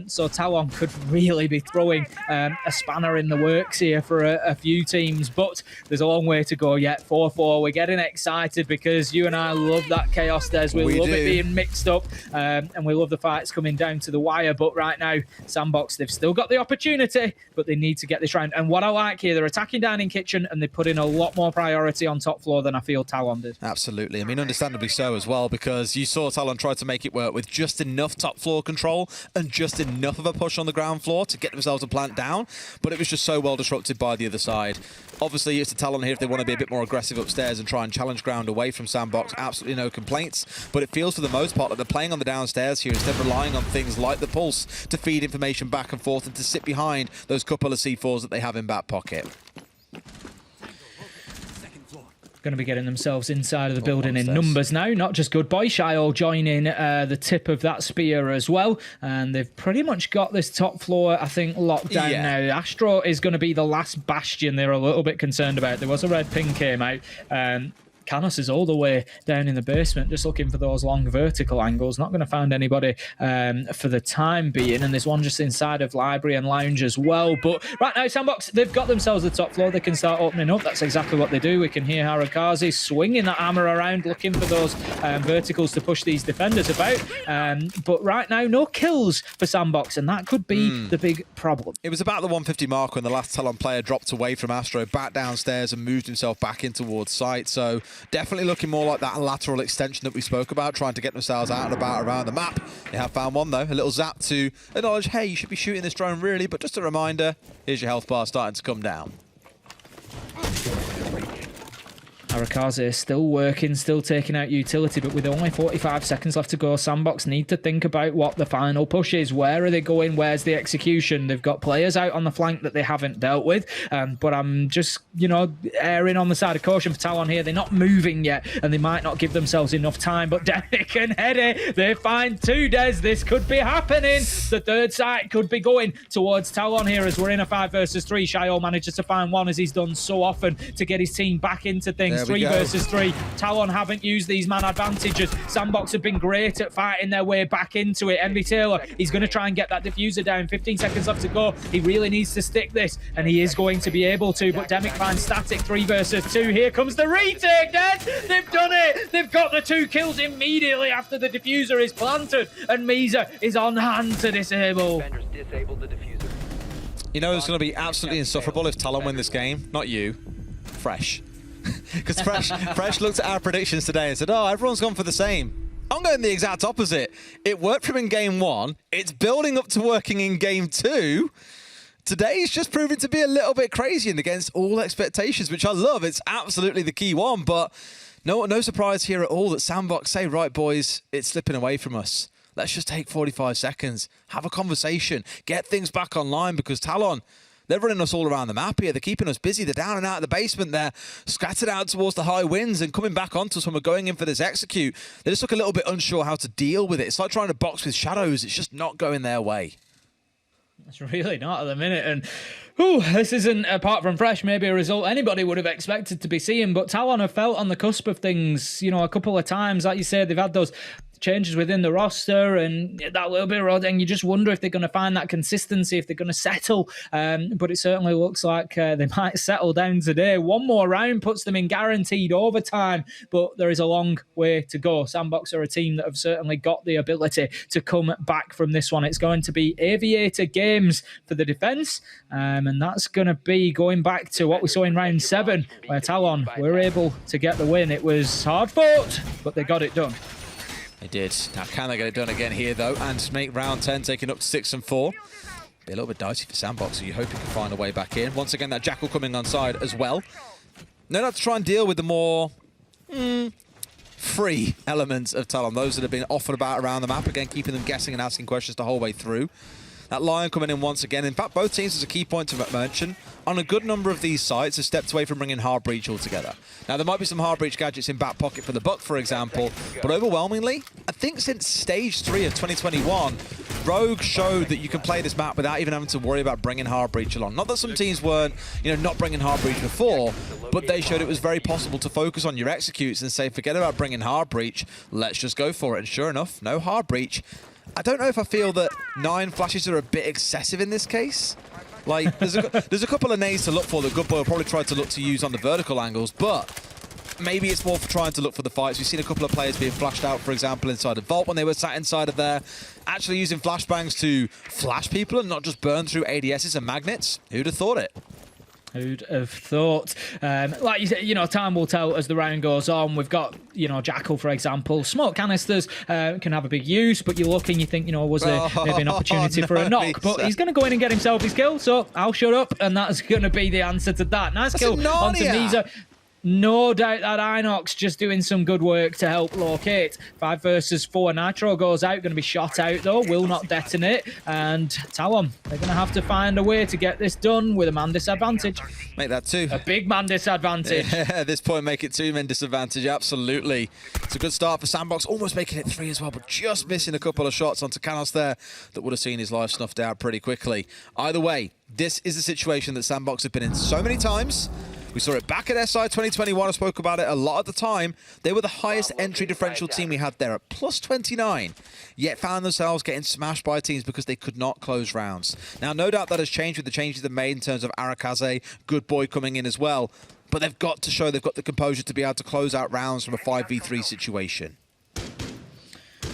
So TALON could really be throwing a spanner in the works here for a few teams, but there's a long way to go yet. 4-4, we're getting excited because you and I love that chaos, Des. We love it being mixed up, and we love the fights coming down to the wire. But right now, Sandbox, they've still got the opportunity, but they need to get this round. And what I like here, they're attacking down in kitchen, and they put in a lot more priority on top floor than I feel TALON did. Absolutely. I mean, understandably so as well, because you saw TALON try to make it work with just enough top floor control and just enough of a push on the ground floor to get themselves a plant down, but it was just so well disrupted by the other side. Obviously, it's to TALON here if they want to be a bit more aggressive upstairs and try and challenge ground away from Sandbox. Absolutely no complaints, but it feels for the most part that they're playing on the downstairs here instead of relying on things like the pulse to feed information back and forth and to sit behind those couple of C4s that they have in back pocket. Going to be getting themselves inside of the building in numbers now. Not just good boy, Shiol joining the tip of that spear as well. And they've pretty much got this top floor, I think, locked down now. Astro is going to be the last bastion they're a little bit concerned about. There was a red ping came out. Canos is all the way down in the basement, just looking for those long vertical angles. Not going to find anybody for the time being. And there's one just inside of library and lounge as well. But right now, Sandbox, they've got themselves the top floor. They can start opening up. That's exactly what they do. We can hear Harakazi swinging that hammer around, looking for those verticals to push these defenders about. But right now, no kills for Sandbox, and that could be the big problem. It was about the 150 mark when the last TALON player dropped away from Astro, back downstairs and moved himself back in towards site. So definitely looking more like that lateral extension that we spoke about, trying to get themselves out and about around the map. They have found one, though. A little zap to acknowledge, hey, you should be shooting this drone, really. But just a reminder, here's your health bar starting to come down. Arakaze is still working, still taking out utility, but with only 45 seconds left to go, Sandbox need to think about what the final push is. Where are they going? Where's the execution? They've got players out on the flank that they haven't dealt with, but I'm just, you know, erring on the side of caution for TALON here. They're not moving yet, and they might not give themselves enough time, but Derek and Hedy, they find two, Des. This could be happening. The third site could be going towards TALON here as we're in a 5 versus 3. Shiol manages to find one, as he's done so often, to get his team back into things. 3 versus 3. TALON haven't used these man advantages. Sandbox have been great at fighting their way back into it. Envy Taylor, he's going to try and get that diffuser down. 15 seconds left to go. He really needs to stick this, and he is going to be able to, but Demic finds Static. 3 versus 2. Here comes the retake, Des! They've done it! They've got the 2 kills immediately after the diffuser is planted, and Misa is on hand to disable. You know, it's going to be absolutely insufferable if TALON win this game. Not you. Fresh. Because Fresh looked at our predictions today and said, oh, everyone's gone for the same. I'm going the exact opposite. It worked for him in game 1. It's building up to working in game 2. Today's just proving to be a little bit crazy and against all expectations, which I love. It's absolutely the key one, but no surprise here at all that Sandbox say, right, boys, it's slipping away from us. Let's just take 45 seconds, have a conversation, get things back online, because TALON, they're running us all around the map here. They're keeping us busy. They're down and out of the basement. They're scattered out towards the high winds and coming back onto us when we're going in for this execute. They just look a little bit unsure how to deal with it. It's like trying to box with shadows. It's just not going their way. It's really not at the minute. And this isn't, apart from Fresh, maybe a result anybody would have expected to be seeing. But TALON have felt on the cusp of things, you know, a couple of times. Like you said, they've had those changes within the roster and that little bit of rod, and you just wonder if they're going to find that consistency, if they're going to settle. But it certainly looks like they might settle down today. One more round puts them in guaranteed overtime, but there is a long way to go. Sandbox are a team that have certainly got the ability to come back from this one. It's going to be Aviator games for the defense, and that's going to be going back to what we saw in round 7, where TALON were able to get the win. It was hard fought, but they got it done. They did. Now, can they get it done again here, though, and make round 10 taking up to 6 and 4? Be a little bit dicey for Sandbox, so you hope you can find a way back in. Once again, that Jackal coming on side as well. No doubt to try and deal with the more free elements of TALON, those that have been off and about around the map, again, keeping them guessing and asking questions the whole way through. That Lion coming in once again. In fact, both teams, as a key point to mention, on a good number of these sites have stepped away from bringing hard breach altogether. Now, there might be some hard breach gadgets in back pocket for the Buck, for example, but overwhelmingly, I think since Stage 3 of 2021, Rogue showed that you can play this map without even having to worry about bringing hard breach along. Not that some teams weren't, not bringing hard breach before, but they showed it was very possible to focus on your executes and say, forget about bringing hard breach, let's just go for it. And sure enough, no hard breach. I don't know if I feel that 9 flashes are a bit excessive in this case. Like, there's a couple of nades to look for that Goodboy will probably try to look to use on the vertical angles, but maybe it's more for trying to look for the fights. We've seen a couple of players being flashed out, for example, inside of Vault when they were sat inside of there, actually using flashbangs to flash people and not just burn through ADSs and magnets. Who'd have thought it? Who'd have thought? Like you said, time will tell as the round goes on. We've got, Jackal, for example. Smoke canisters can have a big use, but you look and you think, was there maybe an opportunity for a knock? But he's going to go in and get himself his kill, so I'll shut up, and that's going to be the answer to that. Nice kill onto Misa. No doubt that Inox just doing some good work to help locate. 5 versus 4. Nitro goes out, going to be shot out though, will not detonate. And Talon, they're going to have to find a way to get this done with a man disadvantage. Make that 2. A big man disadvantage. Yeah, at this point, make it 2 men disadvantage, absolutely. It's a good start for Sandbox, almost making it 3 as well, but just missing a couple of shots onto Canos there that would have seen his life snuffed out pretty quickly. Either way, this is a situation that Sandbox have been in so many times. We saw it back at SI 2021. I spoke about it a lot at the time. They were the highest entry differential team we had there at plus 29, yet found themselves getting smashed by teams because they could not close rounds. Now, no doubt that has changed with the changes they've made in terms of Arakaze, Goodboy coming in as well, but they've got to show they've got the composure to be able to close out rounds from a 5v3 situation.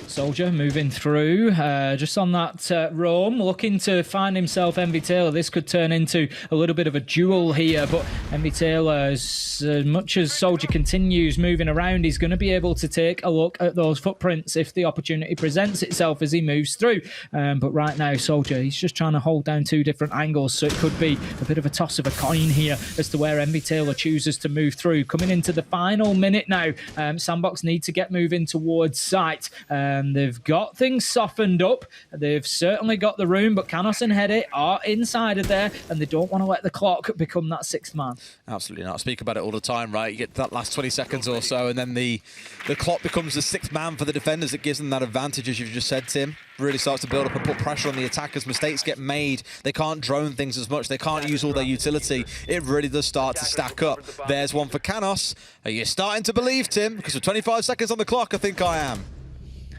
Soldier moving through, just on that roam, looking to find himself Envy Taylor. This could turn into a little bit of a duel here, but Envy Taylor, as much as Soldier continues moving around, he's going to be able to take a look at those footprints if the opportunity presents itself as he moves through. But right now, Soldier, he's just trying to hold down 2 different angles, so it could be a bit of a toss of a coin here as to where Envy Taylor chooses to move through. Coming into the final minute now, Sandbox need to get moving towards site. They've got things softened up. They've certainly got the room, but Canos and Hedy are inside of there, and they don't want to let the clock become that 6th man. Absolutely not. I speak about it all the time, right? You get that last 20 seconds or so, and then the clock becomes the 6th man for the defenders. It gives them that advantage, as you've just said, Tim. Really starts to build up and put pressure on the attackers. Mistakes get made. They can't drone things as much. They can't use all their utility. It really does start to stack up. There's one for Canos. Are you starting to believe, Tim? Because with 25 seconds on the clock, I think I am.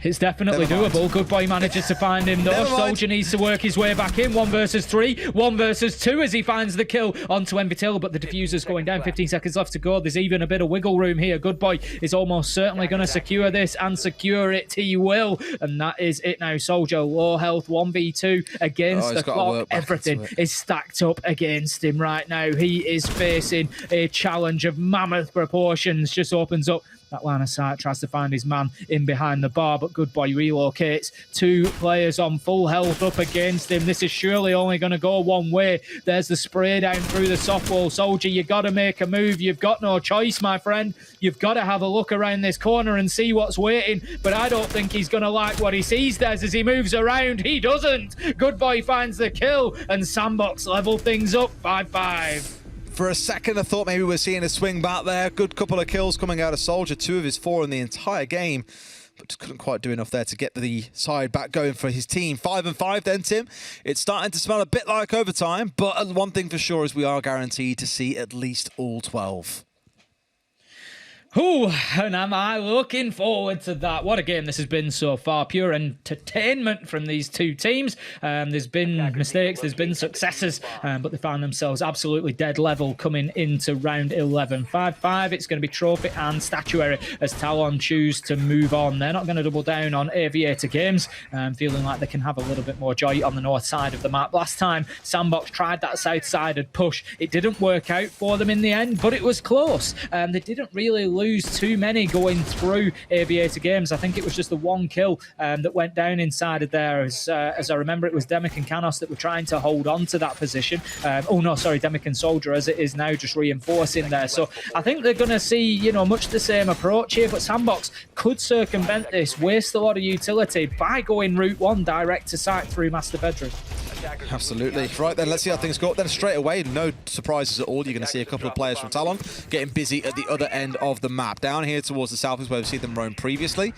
It's definitely doable. Goodboy manages to find him though. Soldier needs to work his way back in. 1 versus 3, 1 versus 2 as he finds the kill onto Envy Taylor, but the diffuser's going down. 15 seconds left to go. There's even a bit of wiggle room here. Goodboy is almost certainly going to secure this, and secure it he will. And that is it now. Soldier, low health, 1v2 against the clock. Everything is stacked up against him right now. He is facing a challenge of mammoth proportions. Just opens up that line of sight, tries to find his man in behind the bar, but Goodboy relocates. 2 players on full health up against him. This is surely only going to go one way. There's the spray down through the soft wall. Soldier, you got to make a move. You've got no choice, my friend. You've got to have a look around this corner and see what's waiting, but I don't think he's going to like what he sees there as he moves around. He doesn't. Goodboy finds the kill, and Sandbox level things up 5-5. For a second, I thought maybe we're seeing a swing back there. Good couple of kills coming out of Soldier, 2 of his 4 in the entire game, but just couldn't quite do enough there to get the side back going for his team. 5-5 then, Tim. It's starting to smell a bit like overtime, but one thing for sure is we are guaranteed to see at least all 12. Ooh, and am I looking forward to that. What a game this has been so far. Pure entertainment from these 2 teams. There's been mistakes, there's been successes, but they found themselves absolutely dead level coming into round 11. 5-5, it's going to be trophy and statuary as Talon choose to move on. They're not going to double down on Aviator games, feeling like they can have a little bit more joy on the north side of the map. Last time, Sandbox tried that south-sided push. It didn't work out for them in the end, but it was close. They didn't really lose too many going through Aviator games. I think it was just the 1 kill that went down inside of there. As I remember, it was Demic and Canos that were trying to hold on to that position. Demic and Soldier as it is now, just reinforcing there. So I think they're going to see, much the same approach here, but Sandbox could circumvent this, waste a lot of utility by going route 1 direct to site through Master Bedroom. Absolutely. Right then, let's see how things go. Then straight away, no surprises at all. You're going to see a couple of players from Talon getting busy at the other end of the map. Down here towards the south is where we've seen them roam previously.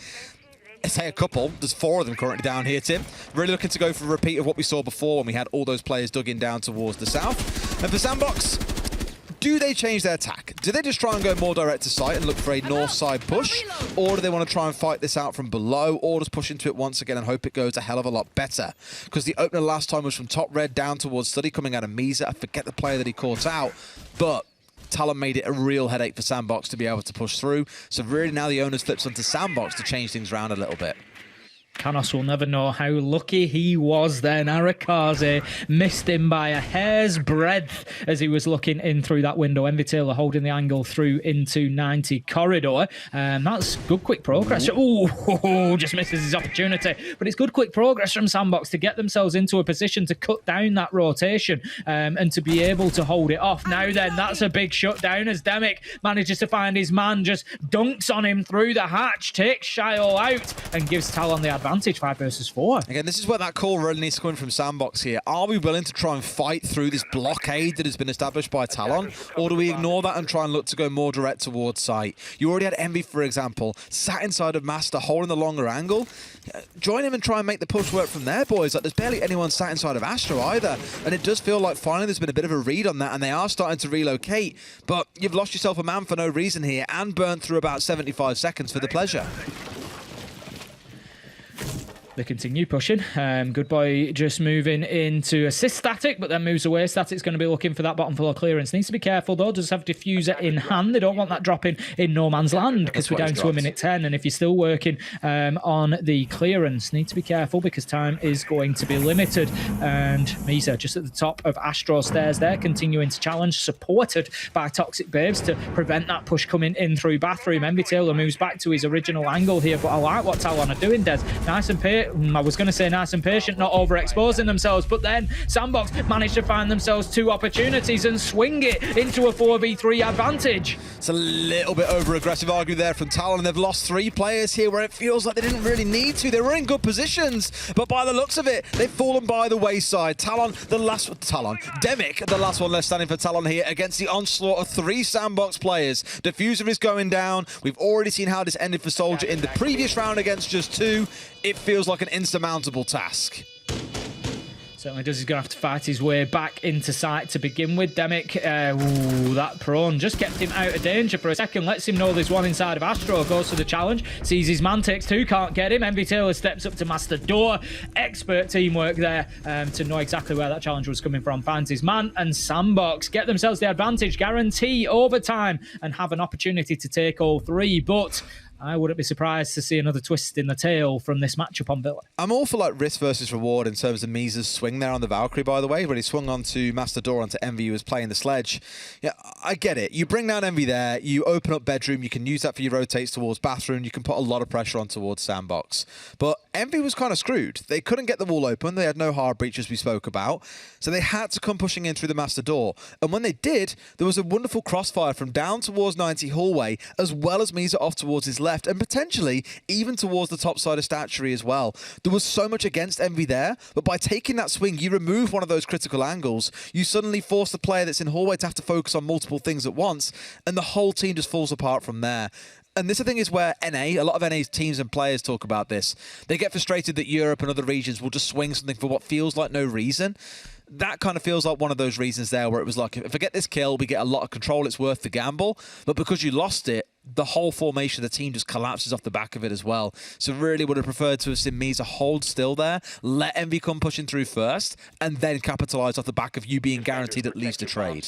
I say a couple. There's 4 of them currently down here, Tim. Really looking to go for a repeat of what we saw before when we had all those players dug in down towards the south. And for Sandbox, do they change their tack? Do they just try and go more direct to site and look for a north side push? Or do they want to try and fight this out from below, or just push into it once again and hope it goes a hell of a lot better? Because the opener last time was from top red down towards Study, coming out of Misa. I forget the player that he caught out, but Talon made it a real headache for Sandbox to be able to push through. So really now the owners flips onto Sandbox to change things around a little bit. Canos will never know how lucky he was then. Arakaze missed him by a hair's breadth as he was looking in through that window. Envy Taylor holding the angle through into 90 corridor. That's good quick progress. Ooh, just misses his opportunity. But it's good quick progress from Sandbox to get themselves into a position to cut down that rotation and to be able to hold it off. Now then, that's a big shutdown as Demic manages to find his man, just dunks on him through the hatch, takes Shio out and gives Talon the advantage, 5 versus 4. Again, this is where that call really needs to come in from Sandbox here. Are we willing to try and fight through this blockade that has been established by Talon, or do we ignore that and try and look to go more direct towards site? You already had Envy, for example, sat inside of Master, holding the longer angle. Join him and try and make the push work from there, boys. Like, there's barely anyone sat inside of Astro either, and it does feel like finally there's been a bit of a read on that, and they are starting to relocate, but you've lost yourself a man for no reason here and burnt through about 75 seconds for the pleasure. They continue pushing. Good Boy just moving into assist Static, but then moves away. Static's going to be looking for that bottom floor clearance. Needs to be careful, though. Does have Diffuser in hand. They don't want that dropping in no man's land because we're down to a minute 10. And if you're still working on the clearance, need to be careful because time is going to be limited. And Misa just at the top of Astro stairs there, continuing to challenge, supported by Toxic Babes to prevent that push coming in through bathroom. Envy Taylor moves back to his original angle here, but I like what Talon are doing, Des. Nice and I was going to say nice and patient, not overexposing themselves, but then Sandbox managed to find themselves 2 opportunities and swing it into a 4v3 advantage. It's a little bit over-aggressive argument there from Talon, and they've lost 3 players here where it feels like they didn't really need to. They were in good positions, but by the looks of it, they've fallen by the wayside. Demic, the last one left standing for Talon here against the onslaught of 3 Sandbox players. Diffuser is going down. We've already seen how this ended for Soldier in the previous round against just 2. It feels like an insurmountable task. Certainly does. He's going to have to fight his way back into sight to begin with. Demic, that prone just kept him out of danger for a second. Lets him know there's one inside of Astro. Goes for the challenge. Sees his man, takes 2, can't get him. Envy Taylor steps up to Master Door. Expert teamwork there to know exactly where that challenge was coming from. Finds his man, and Sandbox get themselves the advantage. Guarantee overtime and have an opportunity to take all 3. But I wouldn't be surprised to see another twist in the tail from this matchup on Villa. I'm all for like risk versus reward in terms of Misa's swing there on the Valkyrie, by the way, when he swung onto Master Door onto Envy, who was playing the sledge. Yeah, I get it. You bring down Envy there, you open up bedroom, you can use that for your rotates towards bathroom, you can put a lot of pressure on towards Sandbox. But Envy was kind of screwed. They couldn't get the wall open, they had no hard breach as we spoke about, so they had to come pushing in through the Master Door. And when they did, there was a wonderful crossfire from down towards 90 hallway, as well as Misa off towards his left, and potentially even towards the top side of Statuary as well. There was so much against Envy there, but by taking that swing, you remove one of those critical angles. You suddenly force the player that's in hallway to have to focus on multiple things at once, and the whole team just falls apart from there. And this, I think, is where NA, a lot of NA's teams and players talk about this. They get frustrated that Europe and other regions will just swing something for what feels like no reason. That kind of feels like one of those reasons there where it was like, if I get this kill, we get a lot of control, it's worth the gamble. But because you lost it, the whole formation of the team just collapses off the back of it as well. So really would have preferred to have seen Misa hold still there, let Envy come pushing through first, and then capitalise off the back of you being guaranteed at least a trade.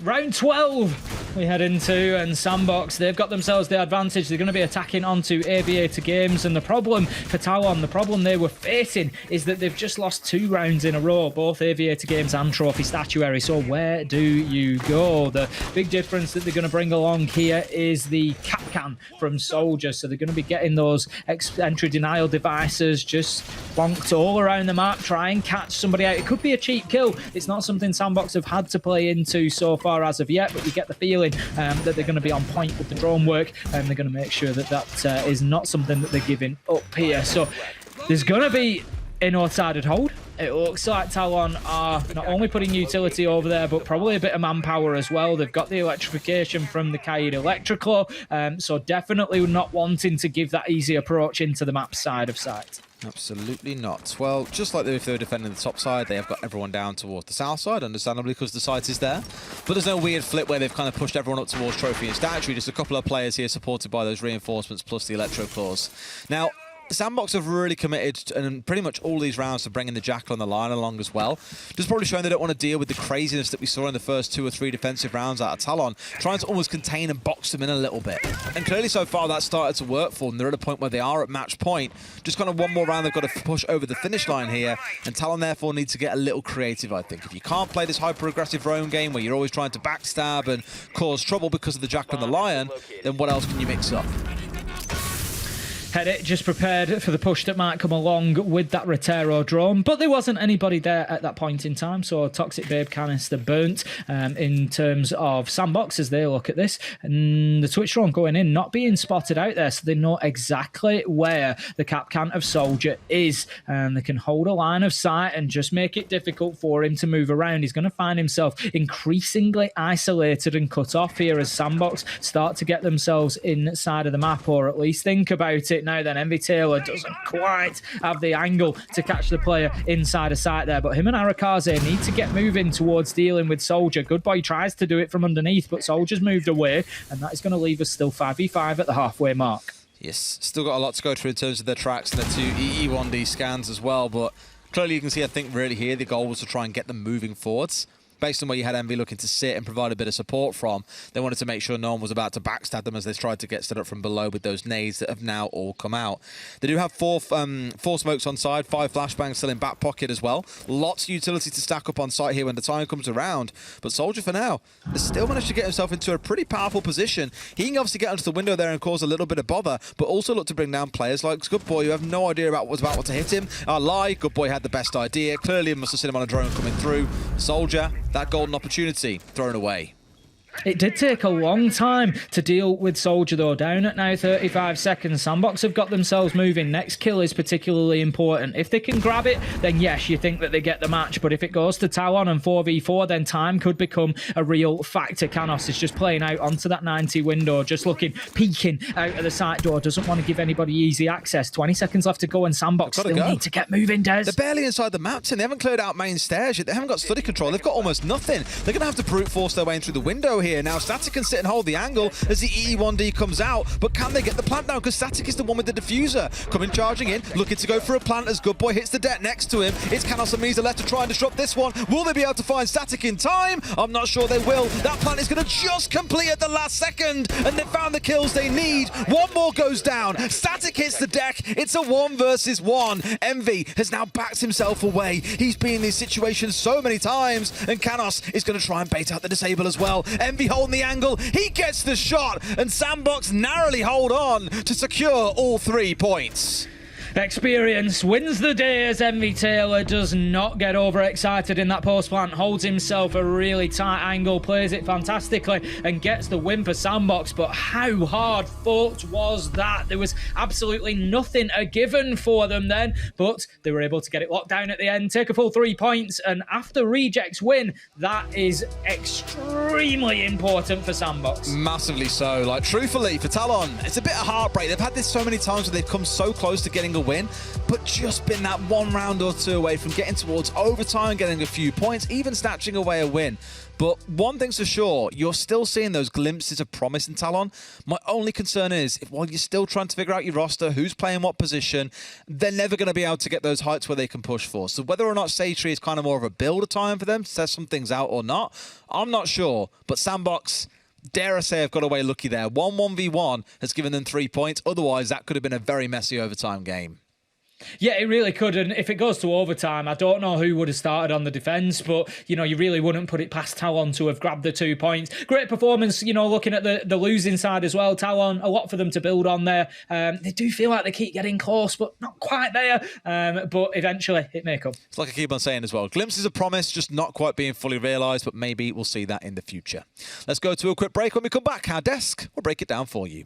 Round 12 we head into, and Sandbox, they've got themselves the advantage. They're going to be attacking onto Aviator Games, and the problem for Talon, the problem they were facing is that they've just lost 2 rounds in a row, both Aviator Games and Trophy Statuary. So where do you go? The big difference that they're going to bring along here is the Capcan from Soldier, so they're going to be getting those entry denial devices just bonked all around the map, try and catch somebody out. It could be a cheap kill. It's not something Sandbox have had to play into so far as of yet, but you get the feeling that they're going to be on point with the drone work, and they're going to make sure that that is not something that they're giving up here. So there's going to be a north-sided hold. it looks like Talon are not only putting utility over there, but probably a bit of manpower as well. They've got the electrification from the Kaid Electroclaw, so definitely not wanting to give that easy approach into the map side of sight. Absolutely not. Well, just like if they were defending the top side, they have got everyone down towards the south side, understandably, because the site is there. But there's no weird flip where they've kind of pushed everyone up towards Trophy and Statue. Just a couple of players here supported by those reinforcements plus the Electro Claws. Now, Sandbox have really committed, and pretty much all these rounds, to bringing the Jackal on the line along as well. Just probably showing they don't want to deal with the craziness that we saw in the first 2 or 3 defensive rounds out of Talon, trying to almost contain and box them in a little bit. And clearly so far that started to work for them. They're at a point where they are at match point. Just kind of one more round they've got to push over the finish line here, and Talon therefore need to get a little creative, I think. If you can't play this hyper-aggressive roam game where you're always trying to backstab and cause trouble because of the Jackal and the Lion, then what else can you mix up? Headit just prepared for the push that might come along with that Rotero drone, but there wasn't anybody there at that point in time, so Toxic Babe canister burnt in terms of Sandbox as they look at this, and the Twitch drone going in, not being spotted out there, so they know exactly where the Capcan of Soldier is, and they can hold a line of sight and just make it difficult for him to move around. He's going to find himself increasingly isolated and cut off here as Sandbox start to get themselves inside of the map, or at least think about it. Now then, Envy Taylor doesn't quite have the angle to catch the player inside of sight there, but him and Arakaze need to get moving towards dealing with Soldier. Good Boy tries to do it from underneath, but Soldier's moved away, and that is going to leave us still 5v5 at the halfway mark. Yes, still got a lot to go through in terms of their tracks and their 2 EE1D scans as well, but clearly you can see, I think, really here the goal was to try and get them moving forwards. Based on where you had Envy looking to sit and provide a bit of support from, they wanted to make sure no one was about to backstab them as they tried to get set up from below with those nades that have now all come out. They do have 4 smokes on side, 5 flashbangs still in back pocket as well. Lots of utility to stack up on site here when the time comes around. But Soldier, for now, has still managed to get himself into a pretty powerful position. He can obviously get onto the window there and cause a little bit of bother, but also look to bring down players like Good Boy, who have no idea about what's about to hit him. I lie, Good Boy had the best idea. Clearly, must have seen him on a drone coming through. Soldier, that golden opportunity thrown away. It did take a long time to deal with Soldier, though. Down at now 35 seconds. Sandbox have got themselves moving. Next kill is particularly important. If they can grab it, then yes, you think that they get the match. But if it goes to Talon and 4v4, then time could become a real factor. Canos is just playing out onto that 90 window, just looking, peeking out of the side door. Doesn't want to give anybody easy access. 20 seconds left to go, and Sandbox still need to get moving, Des. They're barely inside the map, Tim. They haven't cleared out main stairs yet. They haven't got study control. They've got almost nothing. They're going to have to brute force their way in through the window here. Now, Static can sit and hold the angle as the EE1D comes out, but can they get the plant down? Because Static is the one with the diffuser. Coming charging in, looking to go for a plant as Good Boy hits the deck next to him. It's Canos and Misa left to try and disrupt this one. Will they be able to find Static in time? I'm not sure they will. That plant is going to just complete at the last second, and they found the kills they need. One more goes down. Static hits the deck. It's a 1 versus 1. Envy has now backed himself away. He's been in these situations so many times, and Canos is going to try and bait out the disable as well. Envy holding the angle. He gets the shot, and Sandbox narrowly hold on to secure all 3 points. Experience wins the day as Envy Taylor does not get overexcited in that post plant, holds himself a really tight angle, plays it fantastically and gets the win for Sandbox. But how hard fought was that? There was absolutely nothing a given for them then, but they were able to get it locked down at the end, take a full 3 points, and after Reject's win, that is extremely important for Sandbox. Massively so. Like, truthfully, for Talon, it's a bit of heartbreak. They've had this so many times where they've come so close to getting a win, but just been that 1 round or 2 away from getting towards overtime, getting a few points, even snatching away a win. But one thing's for sure, you're still seeing those glimpses of promise in Talon. My only concern is, while you're still trying to figure out your roster, who's playing what position, they're never going to be able to get those heights where they can push for. So whether or not Sage Tree is kind of more of a builder time for them to test some things out or not, I'm not sure. But Sandbox, dare I say, have got away lucky there. 1-1v1 has given them 3 points. Otherwise, that could have been a very messy overtime game. Yeah, it really could, and if it goes to overtime, I don't know who would have started on the defence, but, you know, you really wouldn't put it past Talon to have grabbed the 2 points. Great performance, you know, looking at the losing side as well. Talon, a lot for them to build on there. They do feel like they keep getting close, but not quite there, but eventually it may come. It's like I keep on saying as well, glimpses of promise, just not quite being fully realised, but maybe we'll see that in the future. Let's go to a quick break. When we come back, our desk will break it down for you.